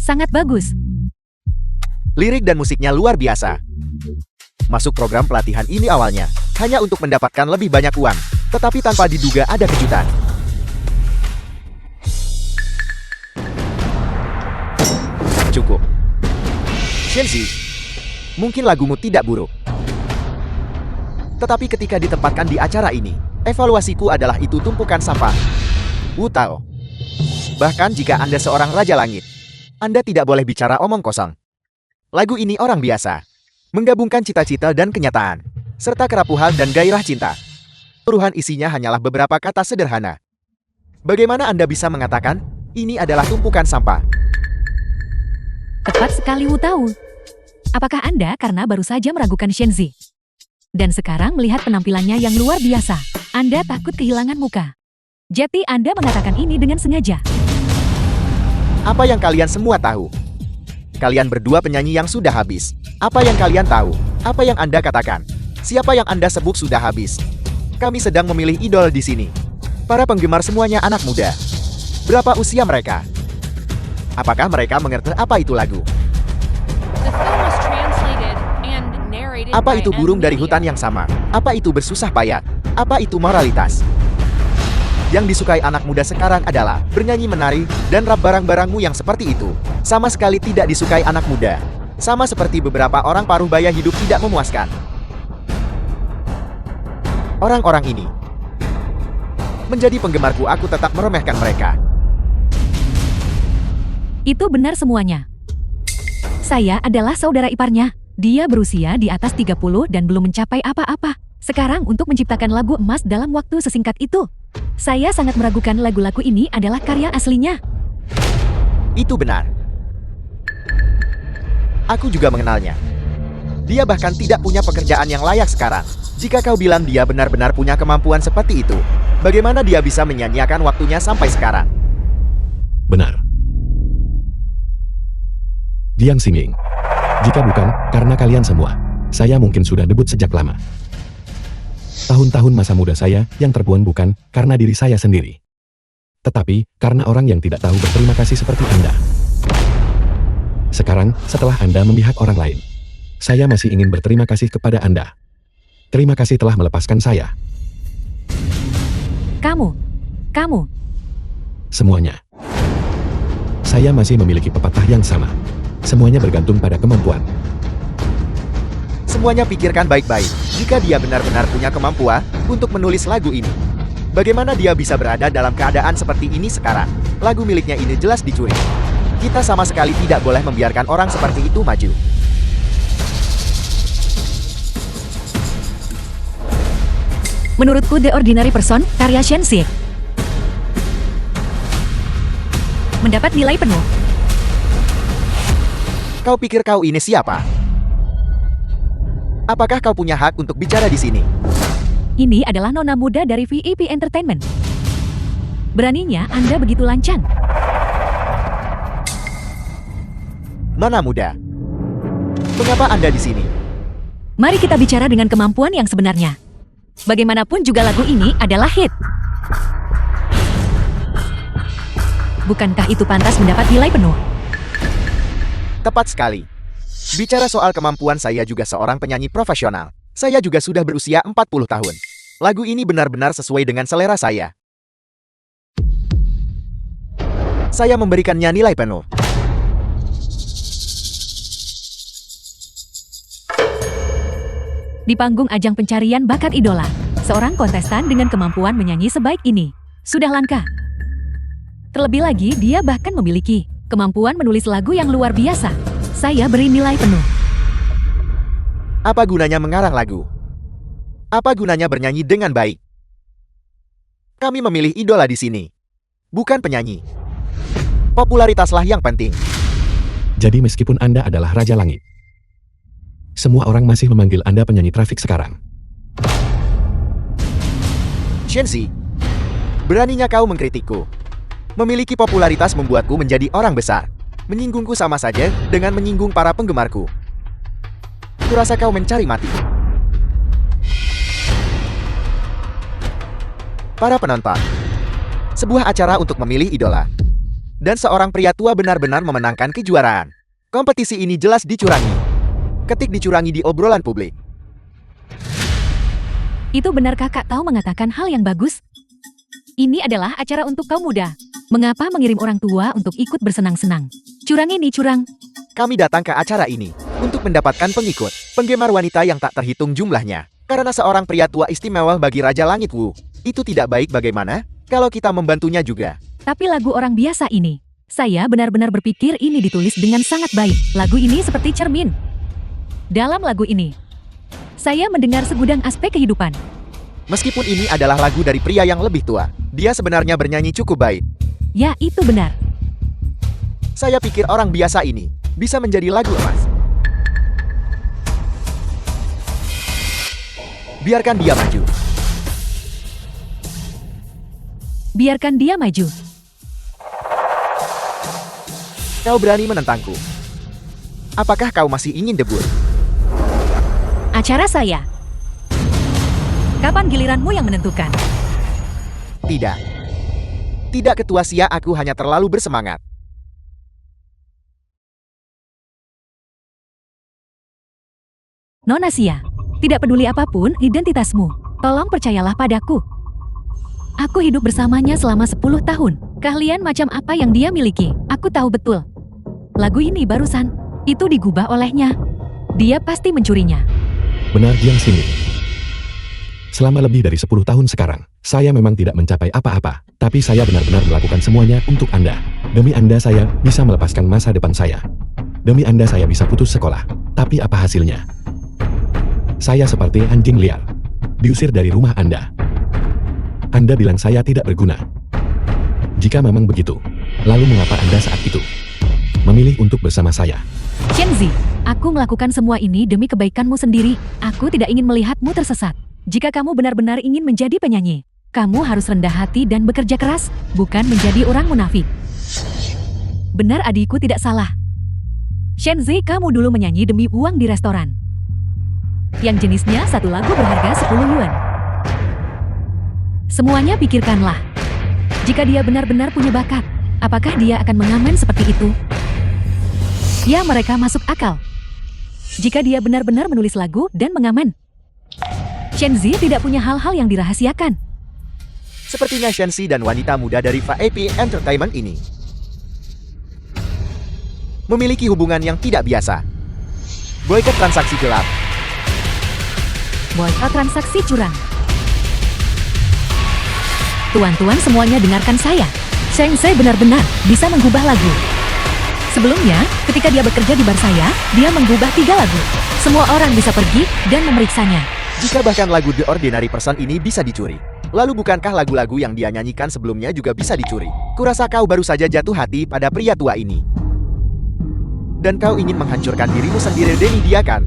Sangat bagus. Lirik dan musiknya luar biasa. Masuk program pelatihan ini awalnya hanya untuk mendapatkan lebih banyak uang, tetapi tanpa diduga ada kejutan. Cukup. Shenzi, mungkin lagumu tidak buruk. Tetapi ketika ditempatkan di acara ini, evaluasiku adalah itu tumpukan sampah. Wu Tao. Bahkan jika Anda seorang Raja Langit, Anda tidak boleh bicara omong kosong. Lagu ini orang biasa. Menggabungkan cita-cita dan kenyataan, serta kerapuhan dan gairah cinta. Seluruhan isinya hanyalah beberapa kata sederhana. Bagaimana Anda bisa mengatakan, ini adalah tumpukan sampah? Tepat sekali Wu Tao. Apakah Anda karena baru saja meragukan Shenzi? Dan sekarang melihat penampilannya yang luar biasa, Anda takut kehilangan muka. Jadi Anda mengatakan ini dengan sengaja. Apa yang kalian semua tahu? Kalian berdua penyanyi yang sudah habis. Apa yang kalian tahu? Apa yang Anda katakan? Siapa yang Anda sebut sudah habis? Kami sedang memilih idol di sini. Para penggemar semuanya anak muda. Berapa usia mereka? Apakah mereka mengerti apa itu lagu? The film was translated and narrated Apa by itu burung dari Media. hutan yang sama? Apa itu bersusah payah? Apa itu moralitas? Yang disukai anak muda sekarang adalah bernyanyi menari dan rap barang-barangmu yang seperti itu. Sama sekali tidak disukai anak muda. Sama seperti beberapa orang paruh baya hidup tidak memuaskan. Orang-orang ini menjadi penggemarku, aku tetap meremehkan mereka. Itu benar semuanya. Saya adalah saudara iparnya. Dia berusia di atas 30 dan belum mencapai apa-apa. Sekarang untuk menciptakan lagu emas dalam waktu sesingkat itu. Saya sangat meragukan lagu-lagu ini adalah karya aslinya. Itu benar. Aku juga mengenalnya. Dia bahkan tidak punya pekerjaan yang layak sekarang. Jika kau bilang dia benar-benar punya kemampuan seperti itu, bagaimana dia bisa menyanyiakan waktunya sampai sekarang? Benar. Jiang Xingling. Jika bukan, karena kalian semua, saya mungkin sudah debut sejak lama. Tahun-tahun masa muda saya yang terbuang bukan karena diri saya sendiri, tetapi karena orang yang tidak tahu berterima kasih seperti Anda. Sekarang, setelah Anda memihak orang lain, saya masih ingin berterima kasih kepada Anda. Terima kasih telah melepaskan saya. Kamu. Semuanya. Saya masih memiliki pepatah yang sama. Semuanya bergantung pada kemampuan. Semuanya pikirkan baik-baik. Jika dia benar-benar punya kemampuan untuk menulis lagu ini, bagaimana dia bisa berada dalam keadaan seperti ini sekarang? Lagu miliknya ini jelas dicuri. Kita sama sekali tidak boleh membiarkan orang seperti itu maju. Menurutku The Ordinary Person, karya Shenzi mendapat nilai penuh. Kau pikir kau ini siapa? Apakah kau punya hak untuk bicara di sini? Ini adalah nona muda dari VIP Entertainment. Beraninya Anda begitu lancang. Nona muda. Mengapa Anda di sini? Mari kita bicara dengan kemampuan yang sebenarnya. Bagaimanapun juga lagu ini adalah hit. Bukankah itu pantas mendapat nilai penuh? Tepat sekali. Bicara soal kemampuan, saya juga seorang penyanyi profesional. Saya juga sudah berusia 40 tahun. Lagu ini benar-benar sesuai dengan selera saya. Saya memberikannya nilai penuh. Di panggung ajang pencarian bakat idola, seorang kontestan dengan kemampuan menyanyi sebaik ini sudah langka. Terlebih lagi, dia bahkan memiliki kemampuan menulis lagu yang luar biasa. Saya beri nilai penuh. Apa gunanya mengarang lagu? Apa gunanya bernyanyi dengan baik? Kami memilih idola di sini, bukan penyanyi. Popularitaslah yang penting. Jadi meskipun Anda adalah Raja Langit, semua orang masih memanggil Anda penyanyi trafik sekarang. Shenzi, beraninya kau mengkritikku. Memiliki popularitas membuatku menjadi orang besar. Menyinggungku sama saja dengan menyinggung para penggemarku. Kurasa kau mencari mati. Para penonton, sebuah acara untuk memilih idola. Dan seorang pria tua benar-benar memenangkan kejuaraan. Kompetisi ini jelas dicurangi. Ketik dicurangi di obrolan publik. Itu benar kakak tahu mengatakan hal yang bagus? Ini adalah acara untuk kaum muda. Mengapa mengirim orang tua untuk ikut bersenang-senang? Curang ini curang. Kami datang ke acara ini untuk mendapatkan pengikut, penggemar wanita yang tak terhitung jumlahnya. Karena seorang pria tua istimewa bagi Raja Langit Wu. Itu tidak baik bagaimana kalau kita membantunya juga. Tapi lagu orang biasa ini, saya benar-benar berpikir ini ditulis dengan sangat baik. Lagu ini seperti cermin. Dalam lagu ini, saya mendengar segudang aspek kehidupan. Meskipun ini adalah lagu dari pria yang lebih tua, dia sebenarnya bernyanyi cukup baik. Ya, itu benar. Saya pikir orang biasa ini bisa menjadi lagu emas. Biarkan dia maju. Biarkan dia maju. Kau berani menentangku. Apakah kau masih ingin debut? Acara saya. Kapan giliranmu yang menentukan? Tidak. Tidak ketua Sia, aku hanya terlalu bersemangat. Nona Sia, tidak peduli apapun identitasmu, tolong percayalah padaku. Aku hidup bersamanya selama 10 tahun. Keahlian macam apa yang dia miliki, aku tahu betul. Lagu ini barusan, itu digubah olehnya. Dia pasti mencurinya. Benar Jiang Xinling. Selama lebih dari 10 tahun sekarang, saya memang tidak mencapai apa-apa, tapi saya benar-benar melakukan semuanya untuk Anda. Demi Anda saya bisa melepaskan masa depan saya. Demi Anda saya bisa putus sekolah. Tapi apa hasilnya? Saya seperti anjing liar. Diusir dari rumah Anda. Anda bilang saya tidak berguna. Jika memang begitu, lalu mengapa Anda saat itu memilih untuk bersama saya? Shenzi, aku melakukan semua ini demi kebaikanmu sendiri. Aku tidak ingin melihatmu tersesat. Jika kamu benar-benar ingin menjadi penyanyi, kamu harus rendah hati dan bekerja keras, bukan menjadi orang munafik. Benar adikku tidak salah. Shenzi, kamu dulu menyanyi demi uang di restoran. Yang jenisnya satu lagu berharga 10 yuan. Semuanya pikirkanlah. Jika dia benar-benar punya bakat, apakah dia akan mengamen seperti itu? Ya, mereka masuk akal. Jika dia benar-benar menulis lagu dan mengamen. Shenzi tidak punya hal-hal yang dirahasiakan. Sepertinya Shenzi dan wanita muda dari VIP Entertainment ini memiliki hubungan yang tidak biasa. Boykot transaksi gelap. Boykot transaksi curang. Tuan-tuan semuanya dengarkan saya. Shenzi benar-benar bisa mengubah lagu. Sebelumnya, ketika dia bekerja di bar saya, dia mengubah 3 lagu. Semua orang bisa pergi dan memeriksanya. Jika bahkan lagu The Ordinary Person ini bisa dicuri, lalu bukankah lagu-lagu yang dia nyanyikan sebelumnya juga bisa dicuri? Kurasa kau baru saja jatuh hati pada pria tua ini. Dan kau ingin menghancurkan dirimu sendiri demi dia kan?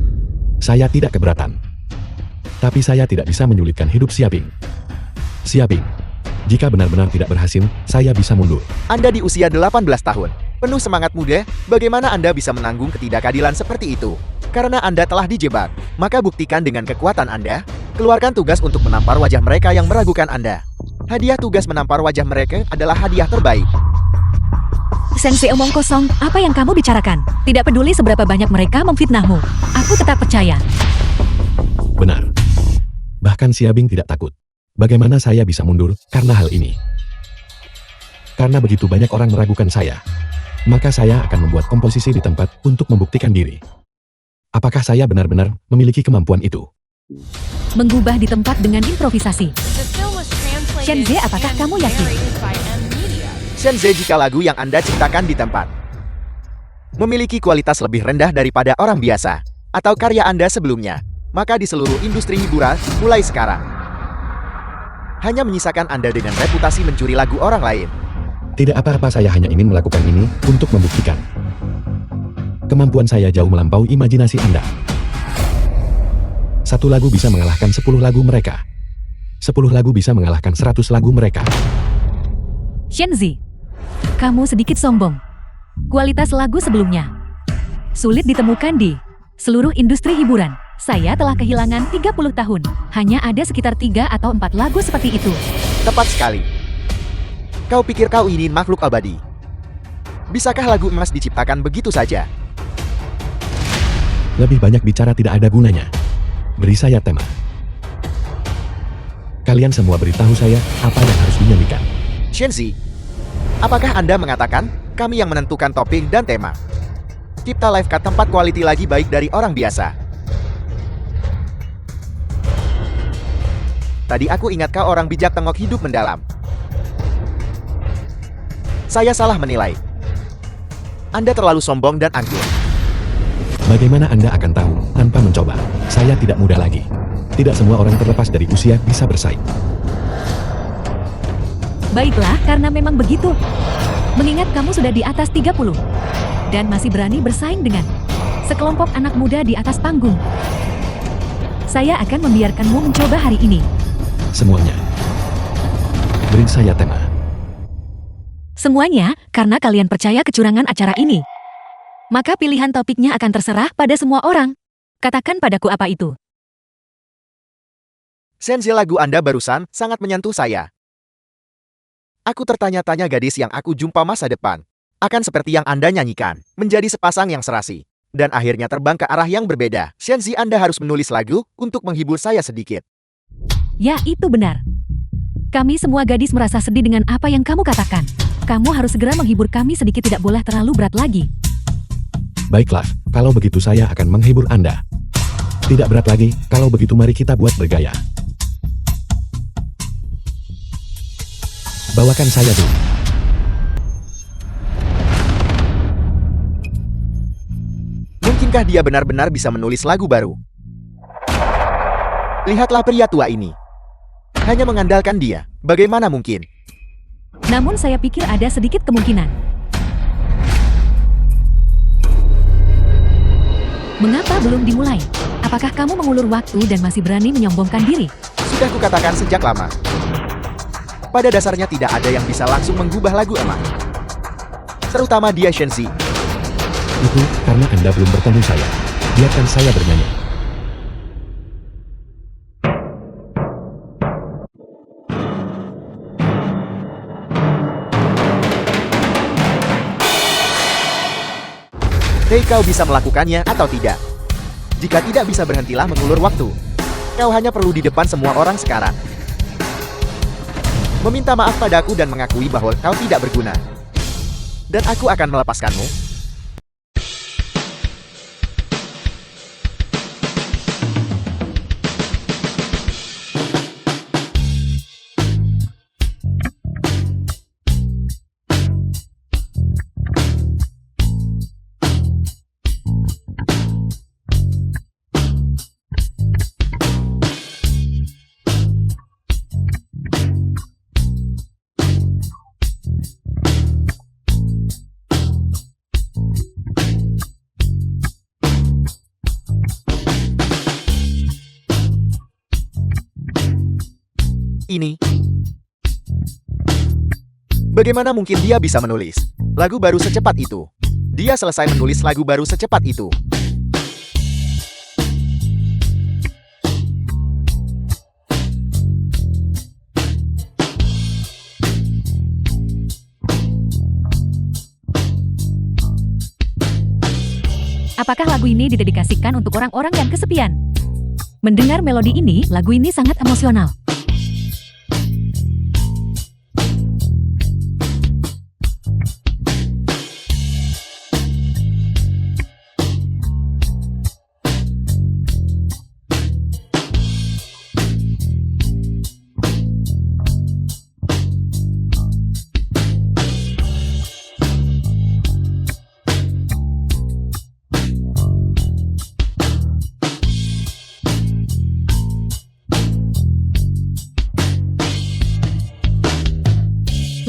Saya tidak keberatan. Tapi saya tidak bisa menyulitkan hidup Xiabing. Xiabing, jika benar-benar tidak berhasil, saya bisa mundur. Anda di usia 18 tahun, penuh semangat muda, bagaimana Anda bisa menanggung ketidakadilan seperti itu? Karena Anda telah dijebak, maka buktikan dengan kekuatan Anda. Keluarkan tugas untuk menampar wajah mereka yang meragukan Anda. Hadiah tugas menampar wajah mereka adalah hadiah terbaik. Sensei omong kosong, apa yang kamu bicarakan? Tidak peduli seberapa banyak mereka memfitnahmu. Aku tetap percaya. Benar. Bahkan Xiabing tidak takut. Bagaimana saya bisa mundur karena hal ini? Karena begitu banyak orang meragukan saya, maka saya akan membuat komposisi di tempat untuk membuktikan diri. Apakah saya benar-benar memiliki kemampuan itu? Mengubah di tempat dengan improvisasi. The film was translated Shenzi, apakah and kamu yakin? narrated by M Media. Shenzi, jika lagu yang Anda ciptakan di tempat memiliki kualitas lebih rendah daripada orang biasa, atau karya Anda sebelumnya, maka di seluruh industri hiburan, mulai sekarang, hanya menyisakan Anda dengan reputasi mencuri lagu orang lain. Tidak apa-apa, saya hanya ingin melakukan ini untuk membuktikan. Kemampuan saya jauh melampaui imajinasi Anda. 1 lagu bisa mengalahkan 10 lagu mereka. 10 lagu bisa mengalahkan 100 lagu mereka. Shenzi, kamu sedikit sombong. Kualitas lagu sebelumnya sulit ditemukan di seluruh industri hiburan. Saya telah kehilangan 30 tahun. Hanya ada sekitar 3 atau 4 lagu seperti itu. Tepat sekali. Kau pikir kau ini makhluk abadi. Bisakah lagu emas diciptakan begitu saja? Lebih banyak bicara tidak ada gunanya. Beri saya tema. Kalian semua beritahu saya apa yang harus dinyanyikan. Shenzi, apakah Anda mengatakan kami yang menentukan topik dan tema? Cipta live cut tempat quality lagi baik dari orang biasa. Tadi aku ingat kau orang bijak tengok hidup mendalam. Saya salah menilai. Anda terlalu sombong dan angkuh. Bagaimana Anda akan tahu tanpa mencoba? Saya tidak muda lagi. Tidak semua orang terlepas dari usia bisa bersaing. Baiklah, karena memang begitu. Mengingat kamu sudah di atas 30 dan masih berani bersaing dengan sekelompok anak muda di atas panggung. Saya akan membiarkanmu mencoba hari ini. Semuanya. Beri saya tema. Semuanya, karena kalian percaya kecurangan acara ini. Maka pilihan topiknya akan terserah pada semua orang. Katakan padaku apa itu. Shenzi, lagu Anda barusan sangat menyentuh saya. Aku tertanya-tanya gadis yang aku jumpa masa depan. Akan seperti yang Anda nyanyikan, menjadi sepasang yang serasi. Dan akhirnya terbang ke arah yang berbeda. Shenzi, Anda harus menulis lagu untuk menghibur saya sedikit. Ya, itu benar. Kami semua gadis merasa sedih dengan apa yang kamu katakan. Kamu harus segera menghibur kami sedikit, tidak boleh terlalu berat lagi. Baiklah, kalau begitu saya akan menghibur Anda. Tidak berat lagi, kalau begitu mari kita buat bergaya. Bawakan saya dulu. Mungkinkah dia benar-benar bisa menulis lagu baru? Lihatlah pria tua ini. Hanya mengandalkan dia, bagaimana mungkin? Namun saya pikir ada sedikit kemungkinan. Mengapa belum dimulai? Apakah kamu mengulur waktu dan masih berani menyombongkan diri? Sudah kukatakan sejak lama. Pada dasarnya tidak ada yang bisa langsung mengubah lagu emas. Terutama dia, Shenzi. Itu karena Anda belum bertemu saya. Biarkan saya bernyanyi. Hei, kau bisa melakukannya atau tidak? Jika tidak bisa, berhentilah mengulur waktu. Kau hanya perlu di depan semua orang sekarang. Meminta maaf padaku dan mengakui bahwa kau tidak berguna. Dan aku akan melepaskanmu. Ini. Bagaimana mungkin dia bisa menulis lagu baru secepat itu? Dia selesai menulis lagu baru secepat itu. Apakah lagu ini didedikasikan untuk orang-orang yang kesepian? Mendengar melodi ini, lagu ini sangat emosional.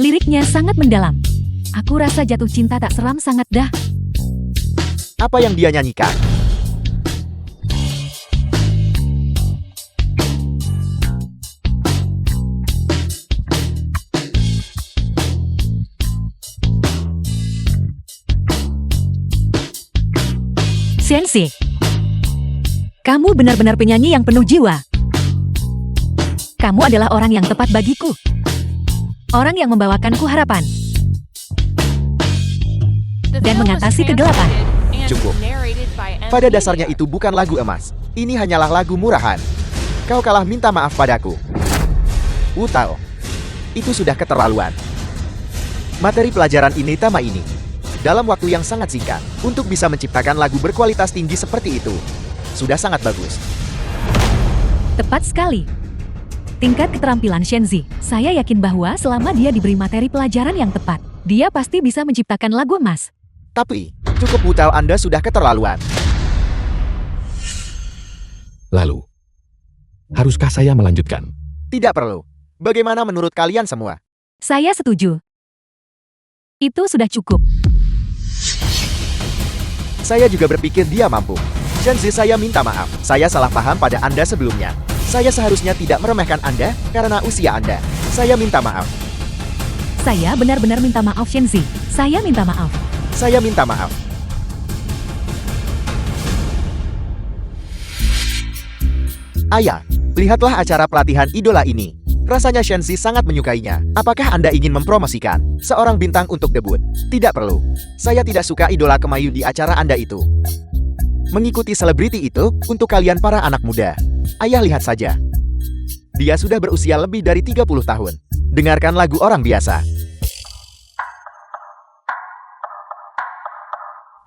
Liriknya sangat mendalam. Aku rasa jatuh cinta tak seram sangat dah. Apa yang dia nyanyikan? Sensei, kamu benar-benar penyanyi yang penuh jiwa. Kamu adalah orang yang tepat bagiku. Orang yang membawakanku harapan. The dan film was mengatasi kegelapan. translated and Cukup. narrated by M. Pada dasarnya Media. itu bukan lagu emas. Ini hanyalah lagu murahan. Kau kalah minta maaf padaku. Wu Tao. Itu sudah keterlaluan. Materi pelajaran Inetama ini dalam waktu yang sangat singkat untuk bisa menciptakan lagu berkualitas tinggi seperti itu sudah sangat bagus. Tepat sekali. Tingkat keterampilan Shenzi, saya yakin bahwa selama dia diberi materi pelajaran yang tepat, dia pasti bisa menciptakan lagu emas. Tapi, cukup Wu Tao, Anda sudah keterlaluan. Lalu, haruskah saya melanjutkan? Tidak perlu. Bagaimana menurut kalian semua? Saya setuju. Itu sudah cukup. Saya juga berpikir dia mampu. Shenzi, saya minta maaf. Saya salah paham pada Anda sebelumnya. Saya seharusnya tidak meremehkan Anda karena usia Anda. Saya minta maaf. Saya benar-benar minta maaf Shenzi. Saya minta maaf. Saya minta maaf. Ayah, lihatlah acara pelatihan idola ini. Rasanya Shenzi sangat menyukainya. Apakah Anda ingin mempromosikan seorang bintang untuk debut? Tidak perlu. Saya tidak suka idola kemayu di acara Anda itu. Mengikuti selebriti itu untuk kalian para anak muda. Ayah, lihat saja. Dia sudah berusia lebih dari 30 tahun. Dengarkan lagu orang biasa.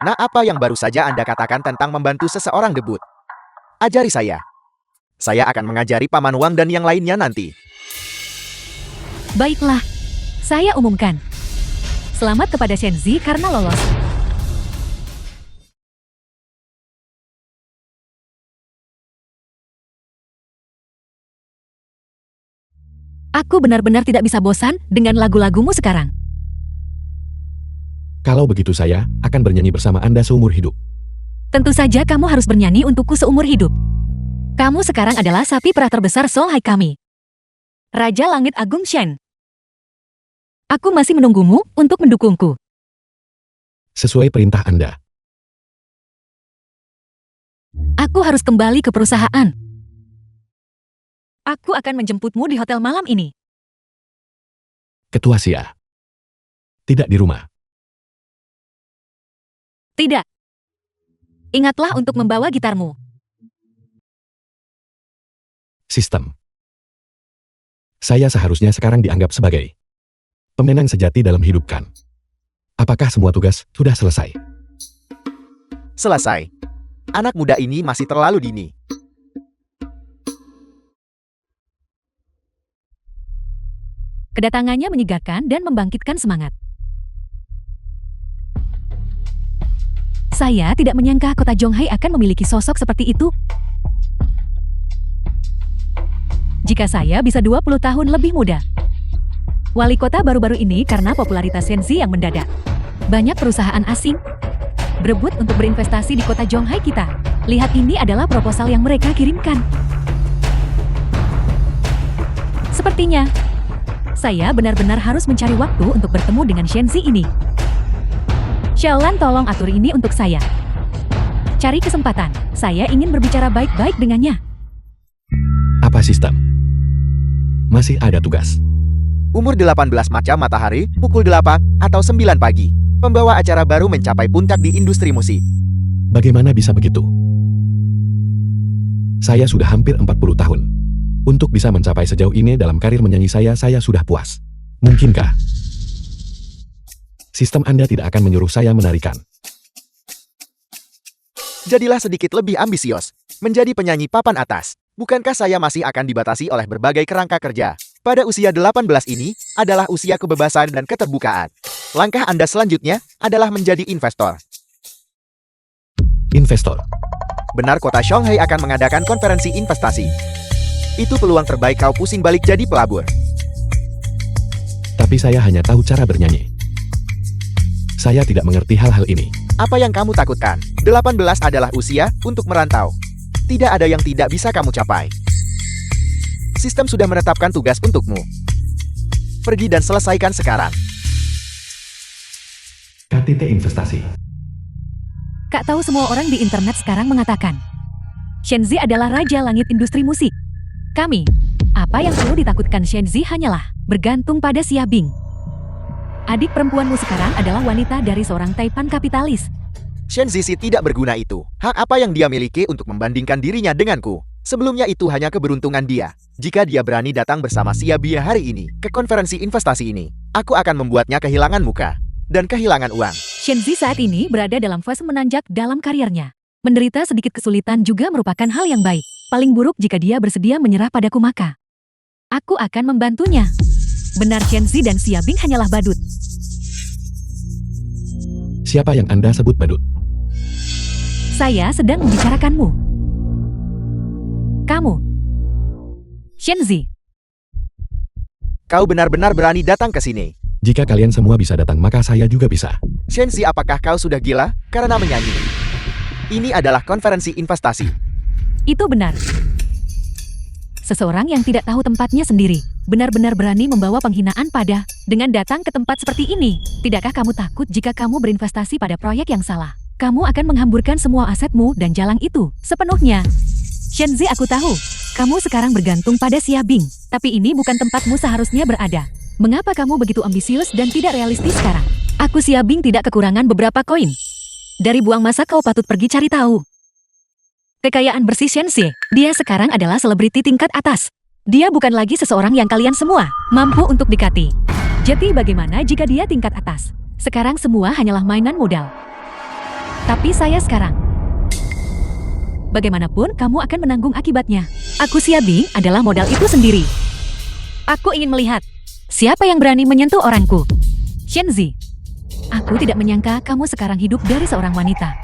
Nah, apa yang baru saja Anda katakan tentang membantu seseorang debut? Ajari saya. Saya akan mengajari Paman Wang dan yang lainnya nanti. Baiklah. Saya umumkan. Selamat kepada Shenzi karena lolos. Aku benar-benar tidak bisa bosan dengan lagu-lagumu sekarang. Kalau begitu saya akan bernyanyi bersama Anda seumur hidup. Tentu saja kamu harus bernyanyi untukku seumur hidup. Kamu sekarang adalah sapi perah terbesar Songhai kami. Raja Langit Agung Shen. Aku masih menunggumu untuk mendukungku. Sesuai perintah Anda. Aku harus kembali ke perusahaan. Aku akan menjemputmu di hotel malam ini. Ketua Sia. Tidak di rumah. Tidak. Ingatlah untuk membawa gitarmu. Sistem. Saya seharusnya sekarang dianggap sebagai pemenang sejati dalam hidup kan? Apakah semua tugas sudah selesai? Selesai. Anak muda ini masih terlalu dini. Kedatangannya menyegarkan dan membangkitkan semangat. Saya tidak menyangka kota Zhonghai akan memiliki sosok seperti itu. Jika saya bisa 20 tahun lebih muda. Wali kota baru-baru ini karena popularitas Shenzi yang mendadak. Banyak perusahaan asing berebut untuk berinvestasi di kota Zhonghai kita. Lihat, ini adalah proposal yang mereka kirimkan. Sepertinya saya benar-benar harus mencari waktu untuk bertemu dengan Shenzi ini. Xiaolan, tolong atur ini untuk saya. Cari kesempatan. Saya ingin berbicara baik-baik dengannya. Apa sistem? Masih ada tugas. Umur 18 macam matahari, pukul 8 atau 9 pagi. Pembawa acara baru mencapai puncak di industri musik. Bagaimana bisa begitu? Saya sudah hampir 40 tahun. Untuk bisa mencapai sejauh ini dalam karir menyanyi saya sudah puas. Mungkinkah sistem Anda tidak akan menyuruh saya menarikan? Jadilah sedikit lebih ambisius. Menjadi penyanyi papan atas. Bukankah saya masih akan dibatasi oleh berbagai kerangka kerja? Pada usia 18 ini adalah usia kebebasan dan keterbukaan. Langkah Anda selanjutnya adalah menjadi investor. Investor. Benar, kota Shanghai akan mengadakan konferensi investasi. Itu peluang terbaik kau pusing balik jadi pelabur. Tapi saya hanya tahu cara bernyanyi. Saya tidak mengerti hal-hal ini. Apa yang kamu takutkan? 18 adalah usia untuk merantau. Tidak ada yang tidak bisa kamu capai. Sistem sudah menetapkan tugas untukmu. Pergi dan selesaikan sekarang. KTT Investasi. Kak tahu, semua orang di internet sekarang mengatakan Shenzi adalah raja langit industri musik. Kami, apa yang perlu ditakutkan Shenzi hanyalah bergantung pada Xia Bing. Adik perempuanmu sekarang adalah wanita dari seorang taipan kapitalis. Shen Zizi tidak berguna itu. Hak apa yang dia miliki untuk membandingkan dirinya denganku? Sebelumnya itu hanya keberuntungan dia. Jika dia berani datang bersama Xia Bia hari ini ke konferensi investasi ini, aku akan membuatnya kehilangan muka dan kehilangan uang. Shenzi saat ini berada dalam fase menanjak dalam karirnya. Menderita sedikit kesulitan juga merupakan hal yang baik. Paling buruk jika dia bersedia menyerah padaku maka aku akan membantunya. Benar Shenzi dan Xia Bing hanyalah badut. Siapa yang Anda sebut badut? Saya sedang membicarakanmu. Kamu. Shenzi. Kau benar-benar berani datang ke sini. Jika kalian semua bisa datang maka saya juga bisa. Shenzi, apakah kau sudah gila karena menyanyi? Ini adalah konferensi investasi. Itu benar. Seseorang yang tidak tahu tempatnya sendiri, benar-benar berani membawa penghinaan pada dengan datang ke tempat seperti ini. Tidakkah kamu takut jika kamu berinvestasi pada proyek yang salah? Kamu akan menghamburkan semua asetmu dan jalang itu sepenuhnya. Shenzi, aku tahu. Kamu sekarang bergantung pada Xia Bing, tapi ini bukan tempatmu seharusnya berada. Mengapa kamu begitu ambisius dan tidak realistis sekarang? Aku Xia Bing tidak kekurangan beberapa koin. Dari buang masa kau patut pergi cari tahu. Kekayaan bersih Shenzi, dia sekarang adalah selebriti tingkat atas. Dia bukan lagi seseorang yang kalian semua mampu untuk dekati. Jadi bagaimana jika dia tingkat atas? Sekarang semua hanyalah mainan modal. Tapi saya sekarang. Bagaimanapun kamu akan menanggung akibatnya. Aku Xia Bing adalah modal itu sendiri. Aku ingin melihat siapa yang berani menyentuh orangku. Shenzi. Aku tidak menyangka kamu sekarang hidup dari seorang wanita.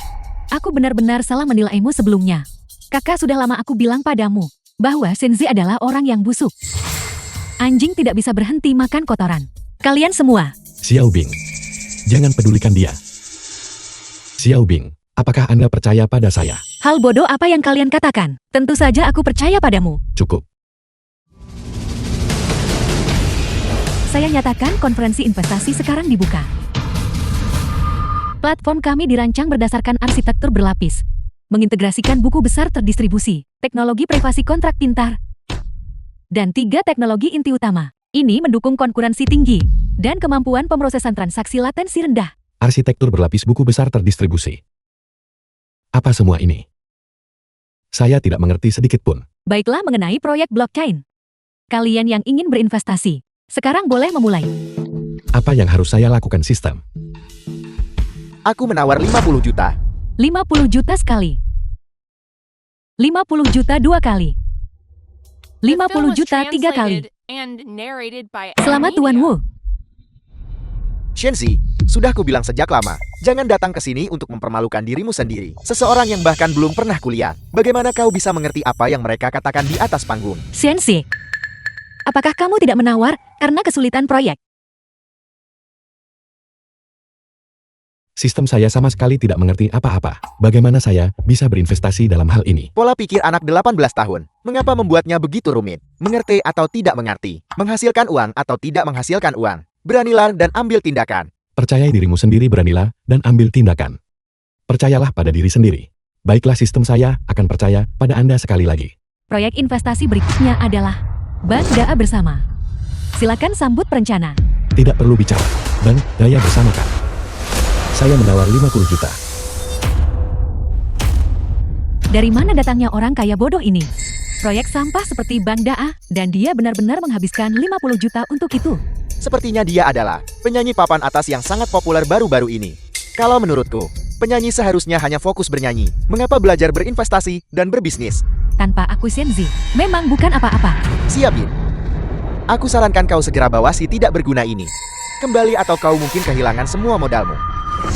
Aku benar-benar salah menilaimu sebelumnya. Kakak, sudah lama aku bilang padamu bahwa Shenzi adalah orang yang busuk. Anjing tidak bisa berhenti makan kotoran. Kalian semua. Xiao Bing. Jangan pedulikan dia. Xiao Bing, apakah Anda percaya pada saya? Hal bodoh apa yang kalian katakan? Tentu saja aku percaya padamu. Cukup. Saya nyatakan konferensi investasi sekarang dibuka. Platform kami dirancang berdasarkan arsitektur berlapis, mengintegrasikan buku besar terdistribusi, teknologi privasi kontrak pintar, dan 3 teknologi inti utama. Ini mendukung konkurensi tinggi dan kemampuan pemrosesan transaksi latensi rendah. Arsitektur berlapis buku besar terdistribusi. Apa semua ini? Saya tidak mengerti sedikit pun. Baiklah, mengenai proyek blockchain. Kalian yang ingin berinvestasi, sekarang boleh memulai. Apa yang harus saya lakukan sistem? Aku menawar 50 juta. 50 juta sekali. 50 juta 2 kali. 50 juta 3 kali. Selamat Tuan Wu. Shenzi, sudah kubilang sejak lama, jangan datang ke sini untuk mempermalukan dirimu sendiri. Seseorang yang bahkan belum pernah kuliah. Bagaimana kau bisa mengerti apa yang mereka katakan di atas panggung? Shenzi, apakah kamu tidak menawar karena kesulitan proyek? Sistem saya sama sekali tidak mengerti apa-apa. Bagaimana saya bisa berinvestasi dalam hal ini? Pola pikir anak 18 tahun. Mengapa membuatnya begitu rumit? Mengerti atau tidak mengerti? Menghasilkan uang atau tidak menghasilkan uang? Beranilah dan ambil tindakan. Percayai dirimu sendiri, beranilah dan ambil tindakan. Percayalah pada diri sendiri. Baiklah, sistem saya akan percaya pada Anda sekali lagi. Proyek investasi berikutnya adalah Bank Daya Bersama. Silakan sambut perencana. Tidak perlu bicara. Bank Daya Bersama kan? Saya menawar 50 juta. Dari mana datangnya orang kaya bodoh ini? Proyek sampah seperti Bank Daya, dan dia benar-benar menghabiskan 50 juta untuk itu. Sepertinya dia adalah penyanyi papan atas yang sangat populer baru-baru ini. Kalau menurutku, penyanyi seharusnya hanya fokus bernyanyi. Mengapa belajar berinvestasi dan berbisnis? Tanpa aku Shenzi, memang bukan apa-apa. Siapin. Aku sarankan kau segera bawa si tidak berguna ini. Kembali atau kau mungkin kehilangan semua modalmu.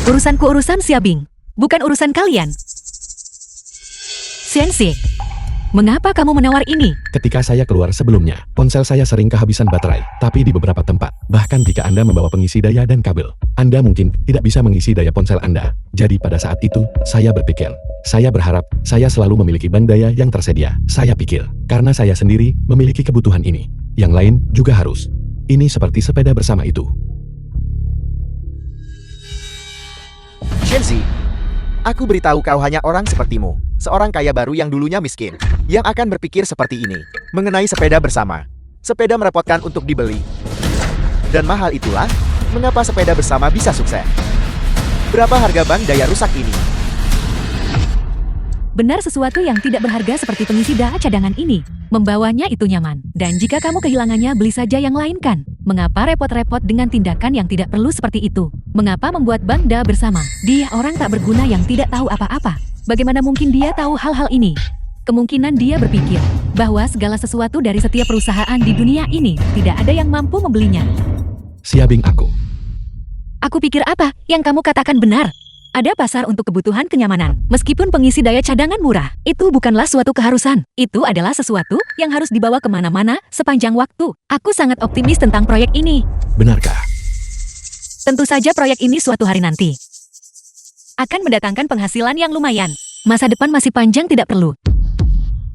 Urusanku urusan Xia Bing, bukan urusan kalian. Shenzi, mengapa kamu menawar ini? Ketika saya keluar sebelumnya, ponsel saya sering kehabisan baterai, tapi di beberapa tempat. Bahkan jika Anda membawa pengisi daya dan kabel, Anda mungkin tidak bisa mengisi daya ponsel Anda. Jadi pada saat itu, saya berpikir, saya berharap saya selalu memiliki bank daya yang tersedia. Saya pikir, karena saya sendiri memiliki kebutuhan ini, yang lain juga harus. Ini seperti sepeda bersama itu. Shenzi, aku beritahu kau hanya orang sepertimu. Seorang kaya baru yang dulunya miskin. Yang akan berpikir seperti ini. Mengenai sepeda bersama. Sepeda merepotkan untuk dibeli. Dan mahal itulah Mengapa sepeda bersama bisa sukses? Berapa harga bank daya rusak ini? Benar, sesuatu yang tidak berharga seperti pengisi daya cadangan ini. Membawanya itu nyaman. Dan jika kamu kehilangannya, beli saja yang lain kan? Mengapa repot-repot dengan tindakan yang tidak perlu seperti itu? Mengapa membuat bank daya bersama? Dia orang tak berguna yang tidak tahu apa-apa. Bagaimana mungkin dia tahu hal-hal ini? Kemungkinan dia berpikir bahwa segala sesuatu dari setiap perusahaan di dunia ini tidak ada yang mampu membelinya. Siabing aku. Aku pikir apa yang kamu katakan benar. Ada pasar untuk kebutuhan kenyamanan. Meskipun pengisi daya cadangan murah, itu bukanlah suatu keharusan. Itu adalah sesuatu yang harus dibawa kemana-mana sepanjang waktu. Aku sangat optimis tentang proyek ini. Benarkah? Tentu saja proyek ini suatu hari nanti akan mendatangkan penghasilan yang lumayan. Masa depan masih panjang, tidak perlu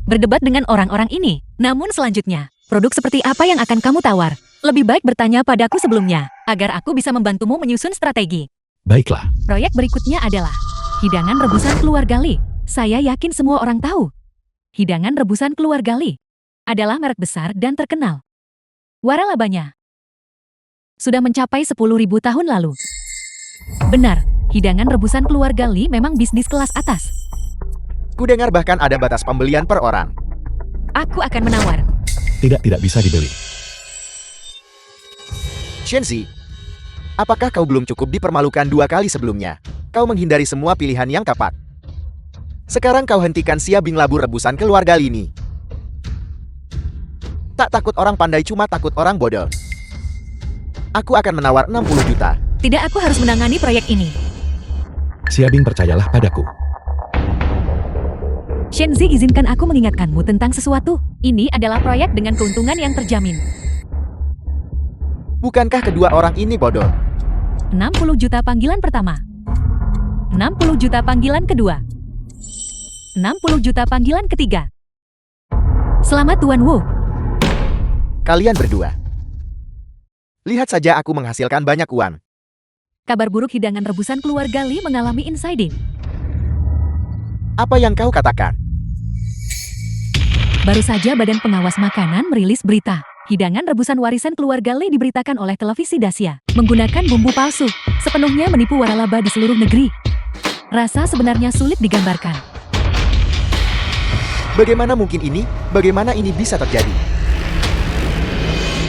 berdebat dengan orang-orang ini. Namun selanjutnya, produk seperti apa yang akan kamu tawar? Lebih baik bertanya padaku sebelumnya, agar aku bisa membantumu menyusun strategi. Baiklah. Proyek berikutnya adalah hidangan rebusan keluarga Lee. Saya yakin semua orang tahu. Hidangan rebusan keluarga Lee adalah merek besar dan terkenal. Waralabanya sudah mencapai 10.000 tahun lalu. Benar, hidangan rebusan keluarga Lee memang bisnis kelas atas. Kudengar bahkan ada batas pembelian per orang. Aku akan menawar. Tidak bisa dibeli. Shenzi, apakah kau belum cukup dipermalukan 2 kali sebelumnya? Kau menghindari semua pilihan yang tepat. Sekarang kau hentikan Siabing labu rebusan keluarga Lini. Tak takut orang pandai, cuma takut orang bodoh. Aku akan menawar 60 juta. Tidak, aku harus menangani proyek ini. Siabing, percayalah padaku. Shenzi, izinkan aku mengingatkanmu tentang sesuatu. Ini adalah proyek dengan keuntungan yang terjamin. Bukankah kedua orang ini bodoh? 60 juta panggilan pertama. 60 juta panggilan kedua. 60 juta panggilan ketiga. Selamat Tuan Wu. Kalian berdua. Lihat saja aku menghasilkan banyak uang. Kabar buruk, hidangan rebusan keluarga Lee mengalami insiding. Apa yang kau katakan? Baru saja Badan Pengawas Makanan merilis berita. Hidangan rebusan warisan keluarga Lee diberitakan oleh televisi Dasia menggunakan bumbu palsu, sepenuhnya menipu waralaba di seluruh negeri. Rasa sebenarnya sulit digambarkan. Bagaimana mungkin ini? Bagaimana ini bisa terjadi?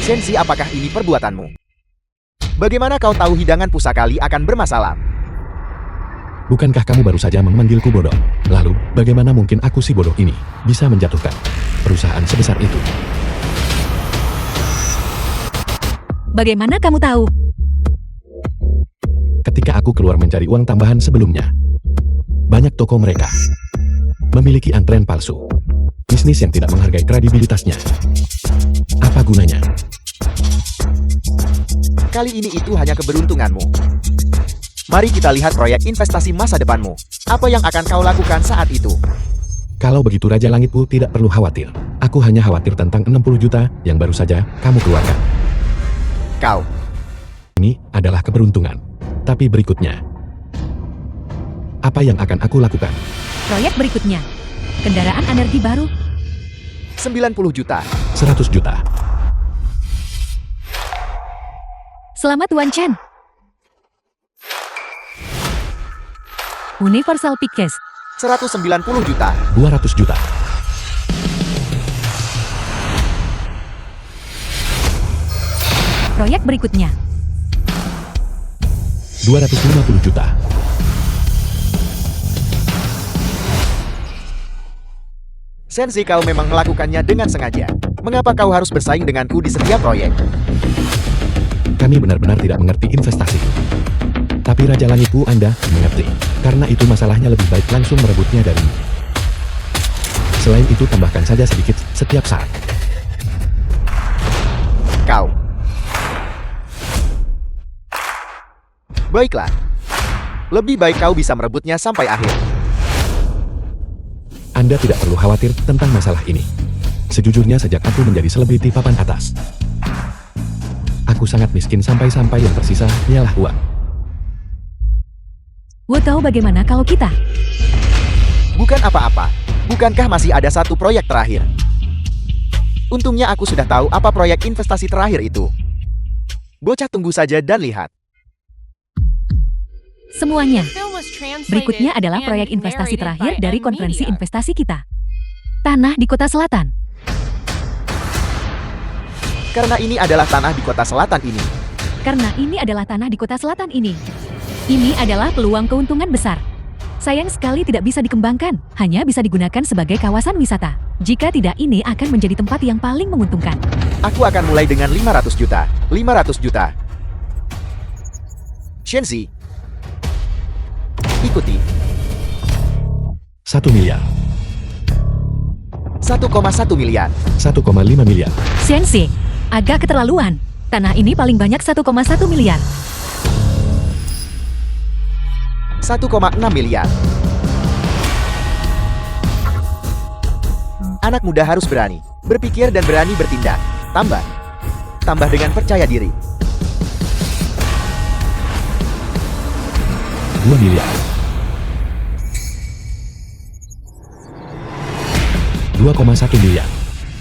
Shenzi, apakah ini perbuatanmu? Bagaimana kau tahu hidangan pusaka Lee akan bermasalah? Bukankah kamu baru saja memanggilku bodoh? Lalu, bagaimana mungkin aku si bodoh ini bisa menjatuhkan perusahaan sebesar itu? Bagaimana kamu tahu? Ketika aku keluar mencari uang tambahan sebelumnya, banyak toko mereka memiliki antrean palsu. Bisnis yang tidak menghargai kredibilitasnya. Apa gunanya? Kali ini itu hanya keberuntunganmu. Mari kita lihat proyek investasi masa depanmu. Apa yang akan kau lakukan saat itu? Kalau begitu Raja Langitku tidak perlu khawatir. Aku hanya khawatir tentang 60 juta yang baru saja kamu keluarkan. Kau. Ini adalah keberuntungan. Tapi berikutnya, apa yang akan aku lakukan? Proyek berikutnya, kendaraan energi baru. 90 juta. 100 juta. Selamat Tuan Chen. Universal Pictures. 190 juta. 200 juta. Proyek berikutnya, 250 juta. Shenzi, kau memang melakukannya dengan sengaja. Mengapa kau harus bersaing denganku di setiap proyek? Kami benar-benar tidak mengerti investasi. Tapi Raja Langitku, Anda mengerti. Karena itu masalahnya lebih baik langsung merebutnya darimu. Selain itu, tambahkan saja sedikit setiap saat. Kau. Baiklah. Lebih baik kau bisa merebutnya sampai akhir. Anda tidak perlu khawatir tentang masalah ini. Sejujurnya sejak aku menjadi selebriti papan atas, aku sangat miskin sampai-sampai yang tersisa ialah uang. Wu tahu bagaimana kalau kita? Bukan apa-apa. Bukankah masih ada satu proyek terakhir? Untungnya aku sudah tahu apa proyek investasi terakhir itu. Bocah, tunggu saja dan lihat. Semuanya. Film was translated Berikutnya adalah and proyek investasi narrated terakhir by dari M konferensi Media. investasi kita. Tanah di Kota Selatan. Karena ini adalah tanah di kota selatan ini. Karena ini adalah tanah di Kota Selatan ini. Ini adalah peluang keuntungan besar. Sayang sekali tidak bisa dikembangkan, hanya bisa digunakan sebagai kawasan wisata. Jika tidak, ini akan menjadi tempat yang paling menguntungkan. Aku akan mulai dengan 500 juta. 500 juta. Shenzi. Ikuti. 1 miliar. 1,1 miliar. 1,5 miliar. Sensei, agak keterlaluan. Tanah ini paling banyak 1,1 miliar. 1,6 miliar. Anak muda harus berani, berpikir dan berani bertindak. Tambah. Tambah dengan percaya diri. 2 miliar. 2,1 miliar.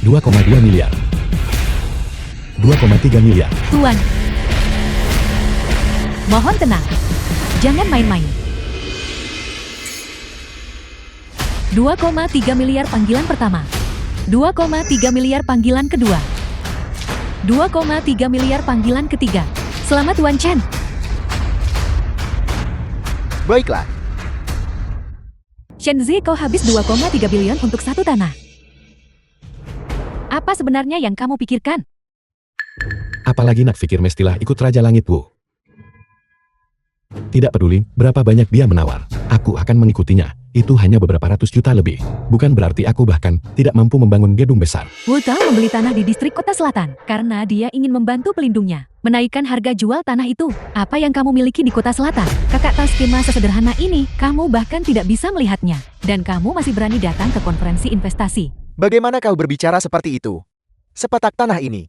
2,2 miliar. 2,3 miliar. Tuan, mohon tenang. Jangan main-main. 2,3 miliar panggilan pertama. 2,3 miliar panggilan kedua. 2,3 miliar panggilan ketiga. Selamat Tuan Chen. Baiklah. Shenzi, kau habis 2,3 bilion untuk satu tanah. Apa sebenarnya yang kamu pikirkan? Apalagi nak pikir mestilah ikut Raja Langit, Bu. Tidak peduli berapa banyak dia menawar, aku akan mengikutinya. Itu hanya beberapa ratus juta lebih. Bukan berarti aku bahkan tidak mampu membangun gedung besar. Wulta membeli tanah di distrik Kota Selatan karena dia ingin membantu pelindungnya menaikkan harga jual tanah itu. Apa yang kamu miliki di Kota Selatan? Kakak tahu skema sesederhana ini, kamu bahkan tidak bisa melihatnya. Dan kamu masih berani datang ke konferensi investasi. Bagaimana kau berbicara seperti itu? Sepetak tanah ini.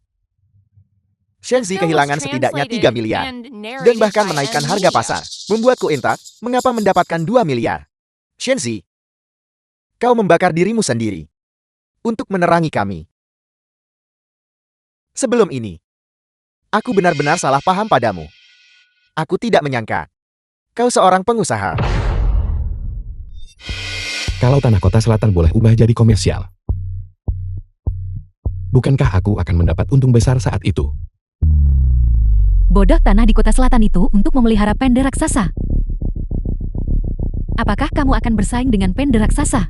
Shenzi kehilangan setidaknya 3 miliar. Dan bahkan menaikkan harga pasar. Membuatku entak, mengapa mendapatkan 2 miliar? Shenzi, kau membakar dirimu sendiri. Untuk menerangi kami. Sebelum ini, aku benar-benar salah paham padamu. Aku tidak menyangka. Kau seorang pengusaha. Kalau tanah Kota Selatan boleh ubah jadi komersial, bukankah aku akan mendapat untung besar saat itu? Bodoh, tanah di Kota Selatan itu untuk memelihara panda raksasa. Apakah kamu akan bersaing dengan panda raksasa?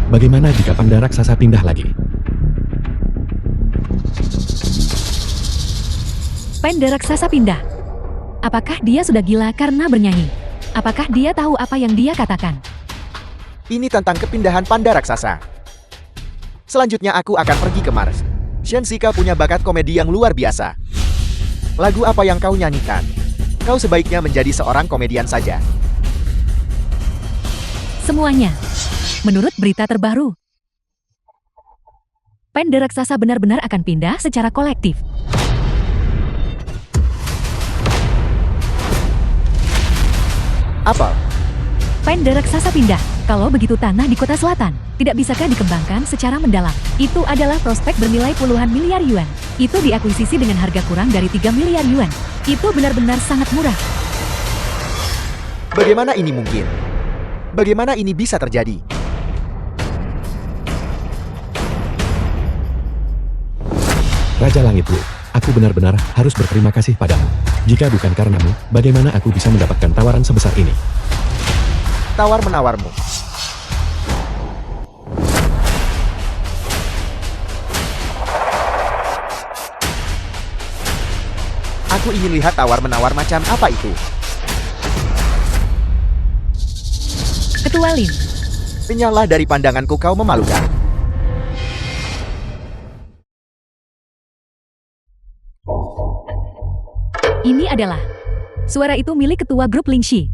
Bagaimana jika panda raksasa pindah lagi? Panda raksasa pindah. Apakah dia sudah gila karena bernyanyi? Apakah dia tahu apa yang dia katakan? Ini tentang kepindahan panda raksasa. Selanjutnya aku akan pergi ke Mars. Shenzi, kau punya bakat komedi yang luar biasa. Lagu apa yang kau nyanyikan? Kau sebaiknya menjadi seorang komedian saja. Semuanya. Menurut berita terbaru, panda raksasa benar-benar akan pindah secara kolektif. Apa? Panda raksasa pindah. Kalau begitu tanah di Kota Selatan, tidak bisakah dikembangkan secara mendalam? Itu adalah prospek bernilai puluhan miliar yuan. Itu diakuisisi dengan harga kurang dari 3 miliar yuan. Itu benar-benar sangat murah. Bagaimana ini mungkin? Bagaimana ini bisa terjadi? Raja Langit, Bu, aku benar-benar harus berterima kasih padamu. Jika bukan karenamu, bagaimana aku bisa mendapatkan tawaran sebesar ini? Tawar-menawarmu. Aku ingin lihat tawar-menawar macam apa itu. Ketua Lin, Menyala dari pandanganku, kau memalukan. ini adalah suara itu milik ketua grup Lingxi.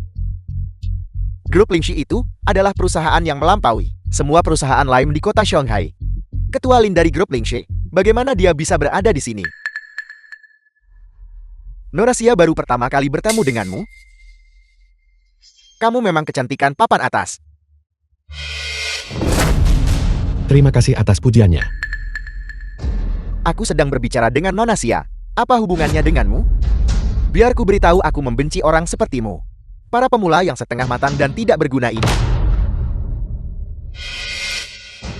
Grup Lingxi itu adalah perusahaan yang melampaui semua perusahaan lain di kota Shanghai. Ketua Lin dari grup Lingxi, bagaimana dia bisa berada di sini? Norasia baru pertama kali bertemu denganmu? Kamu memang kecantikan papan atas. Terima kasih atas pujiannya. Aku sedang berbicara dengan Nonasia. Apa hubungannya denganmu? Biar ku beritahu, aku membenci orang sepertimu. para pemula yang setengah matang dan tidak berguna ini.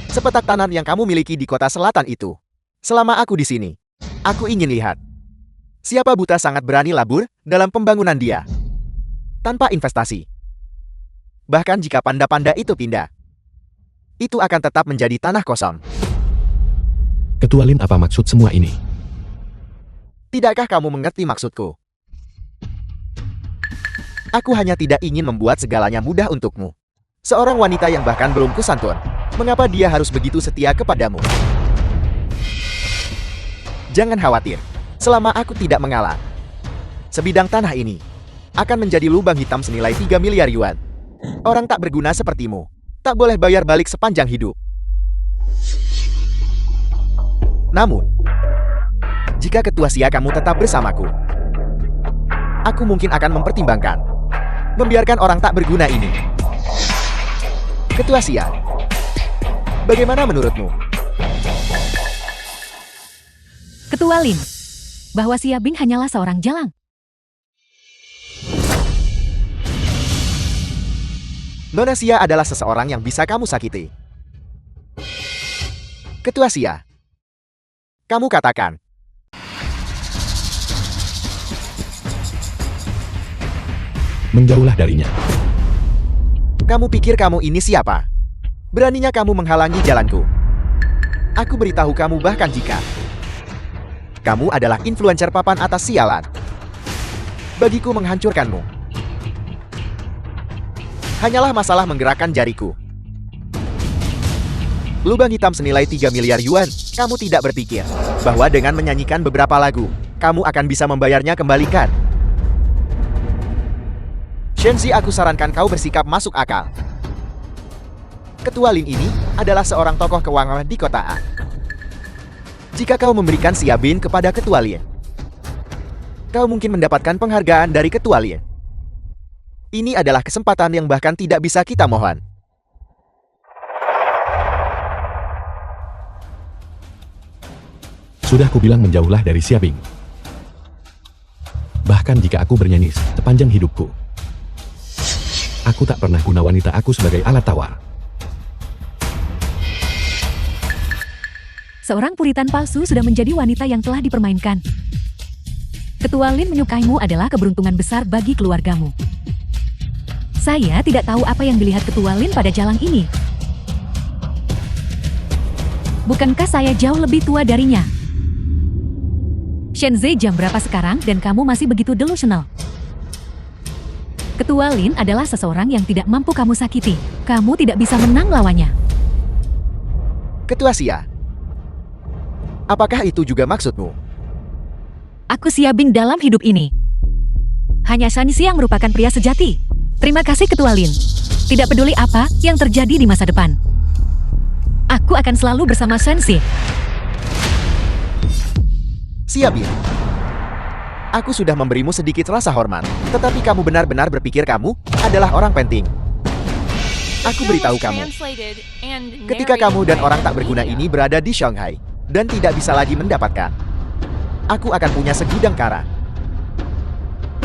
Sepetak tanah yang kamu miliki di kota selatan itu. Selama aku di sini, aku ingin lihat. Siapa buta sangat berani labur dalam pembangunan dia. Tanpa investasi. Bahkan jika panda-panda itu pindah, itu akan tetap menjadi tanah kosong. Ketua Lin, apa maksud semua ini? Tidakkah kamu mengerti maksudku? Aku hanya tidak ingin membuat segalanya mudah untukmu. Seorang wanita yang bahkan belum kusantun. Mengapa dia harus begitu setia kepadamu? Jangan khawatir. Selama aku tidak mengalah, sebidang tanah ini akan menjadi lubang hitam senilai 3 miliar yuan. Orang tak berguna sepertimu tak boleh bayar balik sepanjang hidup. Namun, jika ketua Xia kamu tetap bersamaku, aku mungkin akan mempertimbangkan membiarkan orang tak berguna ini. Ketua Xia, bagaimana menurutmu? Ketua Lin, bahwa Xia Bing hanyalah seorang jalang. Nona Xia adalah seseorang yang bisa kamu sakiti. Ketua Xia, kamu katakan. Menjauhlah darinya. Kamu pikir kamu ini siapa? Beraninya kamu menghalangi jalanku. Aku beritahu kamu bahkan jika kamu adalah influencer papan atas sialan, bagiku menghancurkanmu hanyalah masalah menggerakkan jariku. Lubang hitam senilai 3 miliar yuan, kamu tidak berpikir bahwa dengan menyanyikan beberapa lagu, kamu akan bisa membayarnya kembalikan. Shenzi, aku sarankan kau bersikap masuk akal. Ketua Lin ini adalah seorang tokoh keuangan di kota A. Jika kau memberikan Xia Bin kepada Ketua Lin, kau mungkin mendapatkan penghargaan dari Ketua Lin. Ini adalah kesempatan yang bahkan tidak bisa kita mohon. Sudah kubilang menjauhlah dari Xia Bing. Bahkan jika aku bernyanyi sepanjang hidupku, aku tak pernah guna wanita aku sebagai alat tawar. Seorang puritan palsu sudah menjadi wanita yang telah dipermainkan. Ketua Lin menyukaimu adalah keberuntungan besar bagi keluargamu. Saya tidak tahu apa yang dilihat Ketua Lin pada jalang ini. Bukankah saya jauh lebih tua darinya? Shenzi, jam berapa sekarang dan kamu masih begitu delusional? Ketua Lin adalah seseorang yang tidak mampu kamu sakiti. Kamu tidak bisa menang lawannya. Ketua Xia, apakah itu juga maksudmu? Aku Xia Bing dalam hidup ini. Hanya Shanxi yang merupakan pria sejati. Terima kasih Ketua Lin. Tidak peduli apa yang terjadi di masa depan, aku akan selalu bersama Shanxi. Xia Bin, aku sudah memberimu sedikit rasa hormat, tetapi kamu benar-benar berpikir kamu adalah orang penting. Aku beritahu kamu, ketika kamu dan orang tak berguna ini berada di Shanghai dan tidak bisa lagi mendapatkan, aku akan punya segudang cara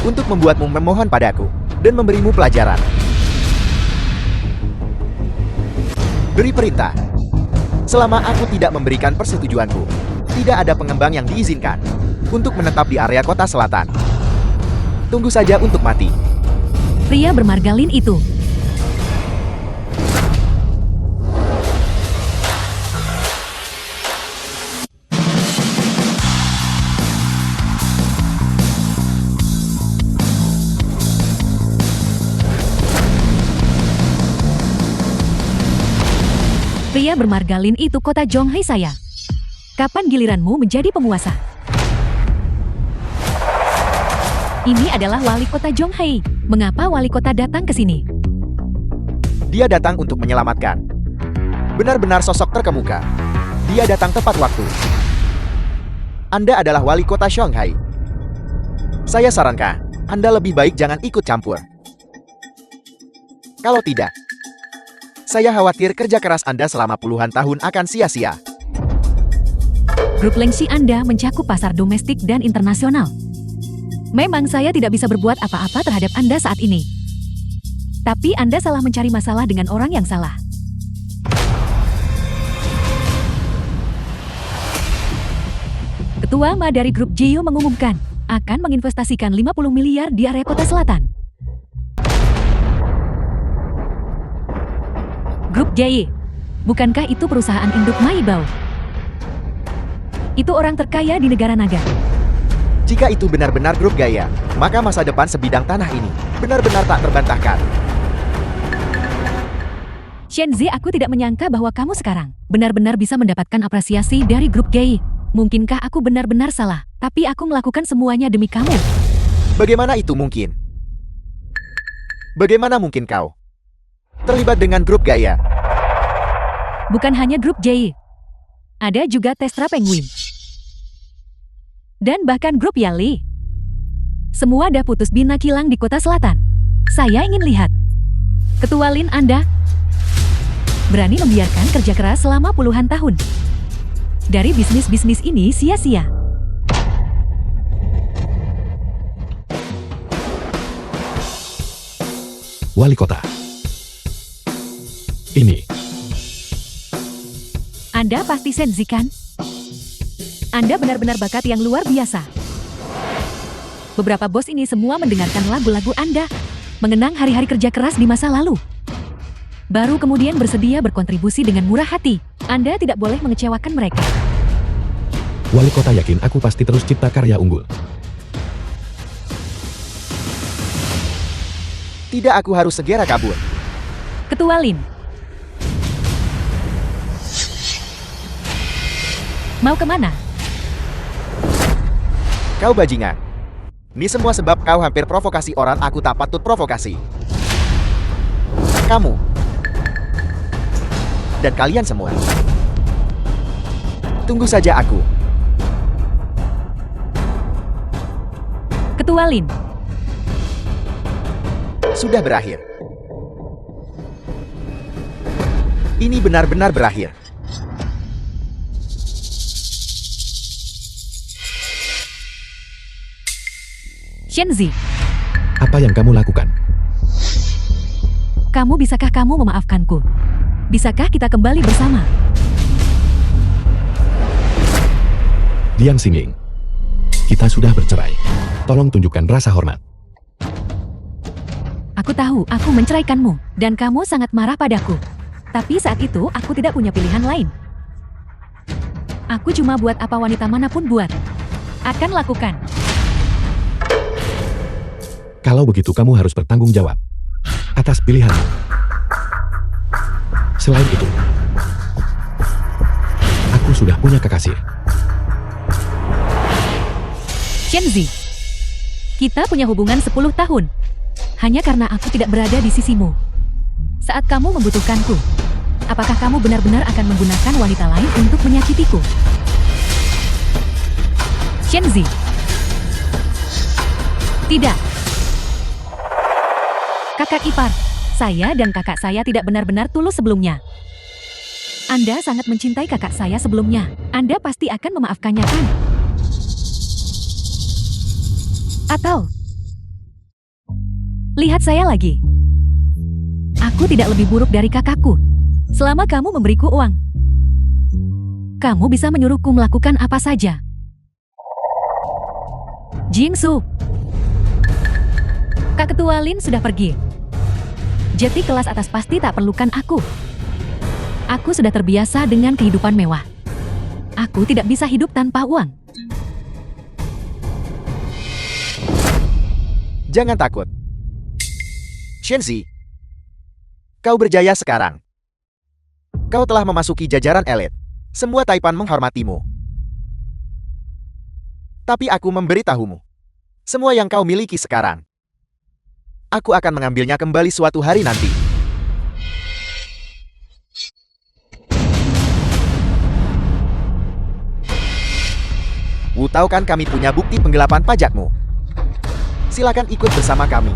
untuk membuatmu memohon padaku dan memberimu pelajaran. Beri perintah. Selama aku tidak memberikan persetujuanku, tidak ada pengembang yang diizinkan untuk menetap di area kota selatan. Tunggu saja untuk mati. Pria bermargalin itu. Pria bermargalin itu kota Zhonghai saya. Kapan giliranmu menjadi penguasa? Ini adalah wali kota Zhonghai. Mengapa wali kota datang ke sini? Dia datang untuk menyelamatkan. Benar-benar sosok terkemuka. Dia datang tepat waktu. Anda adalah wali kota Shanghai. Saya sarankan, Anda lebih baik jangan ikut campur. Kalau tidak, saya khawatir kerja keras Anda selama puluhan tahun akan sia-sia. Grup Lengxi Anda mencakup pasar domestik dan internasional. Memang saya tidak bisa berbuat apa-apa terhadap Anda saat ini. Tapi Anda salah mencari masalah dengan orang yang salah. Ketua Ma dari grup Jiu mengumumkan akan menginvestasikan 50 miliar di area kota selatan. Grup J, bukankah itu perusahaan induk Maibao? Itu orang terkaya di negara naga. Jika itu benar-benar grup Gaia, maka masa depan sebidang tanah ini benar-benar tak terbantahkan. Shenzi, aku tidak menyangka bahwa kamu sekarang benar-benar bisa mendapatkan apresiasi dari grup J. Mungkinkah aku benar-benar salah, tapi aku melakukan semuanya demi kamu. Bagaimana itu mungkin? Bagaimana mungkin kau terlibat dengan grup Gaia? Bukan hanya grup J. Ada juga Testra Penguin. Dan bahkan grup Yali. Semua dah putus bina kilang di kota selatan. Saya ingin lihat. Ketua Lin, Anda berani membiarkan kerja keras selama puluhan tahun. Dari bisnis-bisnis ini sia-sia. Wali kota. Ini. Anda pasti Shenzi kan? Anda benar-benar bakat yang luar biasa. Beberapa bos ini semua mendengarkan lagu-lagu Anda, mengenang hari-hari kerja keras di masa lalu. Baru kemudian bersedia berkontribusi dengan murah hati. Anda tidak boleh mengecewakan mereka. Wali kota yakin aku pasti terus cipta karya unggul. Tidak, aku harus segera kabur. Ketua Lin. Mau kemana? Kau bajingan. Ini semua sebab kau hampir provokasi orang aku tak patut provokasi. Kamu. Dan kalian semua. Tunggu saja aku. Ketua Lin. Sudah berakhir. Ini benar-benar berakhir. Shenzi, Apa yang kamu lakukan? bisakah kamu memaafkanku? Bisakah kita kembali bersama? Jiang Xingling. Kita sudah bercerai. Tolong tunjukkan rasa hormat. Aku tahu aku menceraikanmu, dan kamu sangat marah padaku. Tapi saat itu aku tidak punya pilihan lain. Aku cuma buat apa wanita manapun buat. Akan lakukan. Kalau begitu kamu harus bertanggung jawab atas pilihanmu. Selain itu, aku sudah punya kekasih. Shenzi, kita punya hubungan 10 tahun. Hanya karena aku tidak berada di sisimu. Saat kamu membutuhkanku, apakah kamu benar-benar akan menggunakan wanita lain untuk menyakitiku? Shenzi. Tidak. Kakak ipar, saya dan kakak saya tidak benar-benar tulus sebelumnya. Anda sangat mencintai kakak saya sebelumnya. Anda pasti akan memaafkannya kan? Atau lihat saya lagi. Aku tidak lebih buruk dari kakakku. Selama kamu memberiku uang, kamu bisa menyuruhku melakukan apa saja. Jingsu. Kak Ketua Lin sudah pergi. Jeti kelas atas pasti tak perlukan aku. Aku sudah terbiasa dengan kehidupan mewah. Aku tidak bisa hidup tanpa uang. Jangan takut. Shenzi, kau berjaya sekarang. Kau telah memasuki jajaran elit. Semua Taipan menghormatimu. Tapi aku memberitahumu. Semua yang kau miliki sekarang, aku akan mengambilnya kembali suatu hari nanti. Wu tahu kan kami punya bukti penggelapan pajakmu. Silakan ikut bersama kami.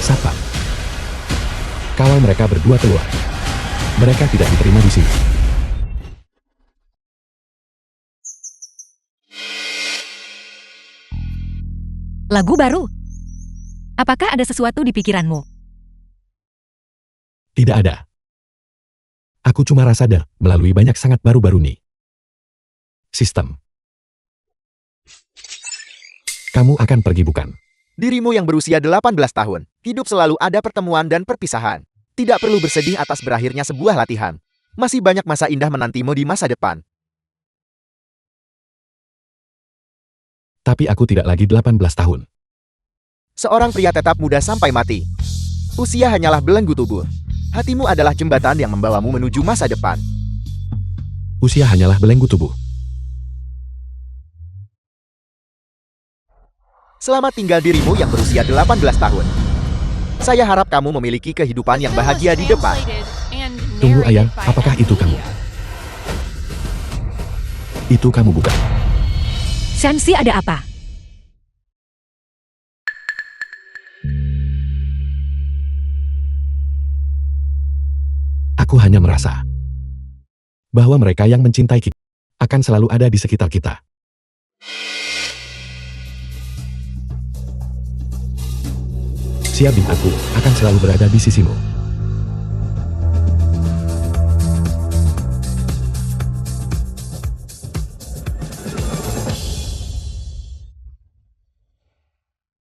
Satpam. Kalau mereka berdua keluar, mereka tidak diterima di sini. Lagu baru? Apakah ada sesuatu di pikiranmu? Tidak ada. Aku cuma rasa sadar melalui banyak sangat baru-baru nih. Sistem. Kamu akan pergi bukan? Dirimu yang berusia 18 tahun, hidup selalu ada pertemuan dan perpisahan. Tidak perlu bersedih atas berakhirnya sebuah latihan. Masih banyak masa indah menantimu di masa depan. Tapi aku tidak lagi 18 tahun. Seorang pria tetap muda sampai mati. Usia hanyalah belenggu tubuh. Hatimu adalah jembatan yang membawamu menuju masa depan. Usia hanyalah belenggu tubuh. Selamat tinggal dirimu yang berusia 18 tahun. Saya harap kamu memiliki kehidupan yang The film was bahagia di depan. translated and Tunggu narrated ayang, by apakah itu kamu? Itu kamu bukan? Shenzi, ada apa? Aku hanya merasa bahwa mereka yang mencintai kita akan selalu ada di sekitar kita. Xiaobin, aku akan selalu berada di sisimu.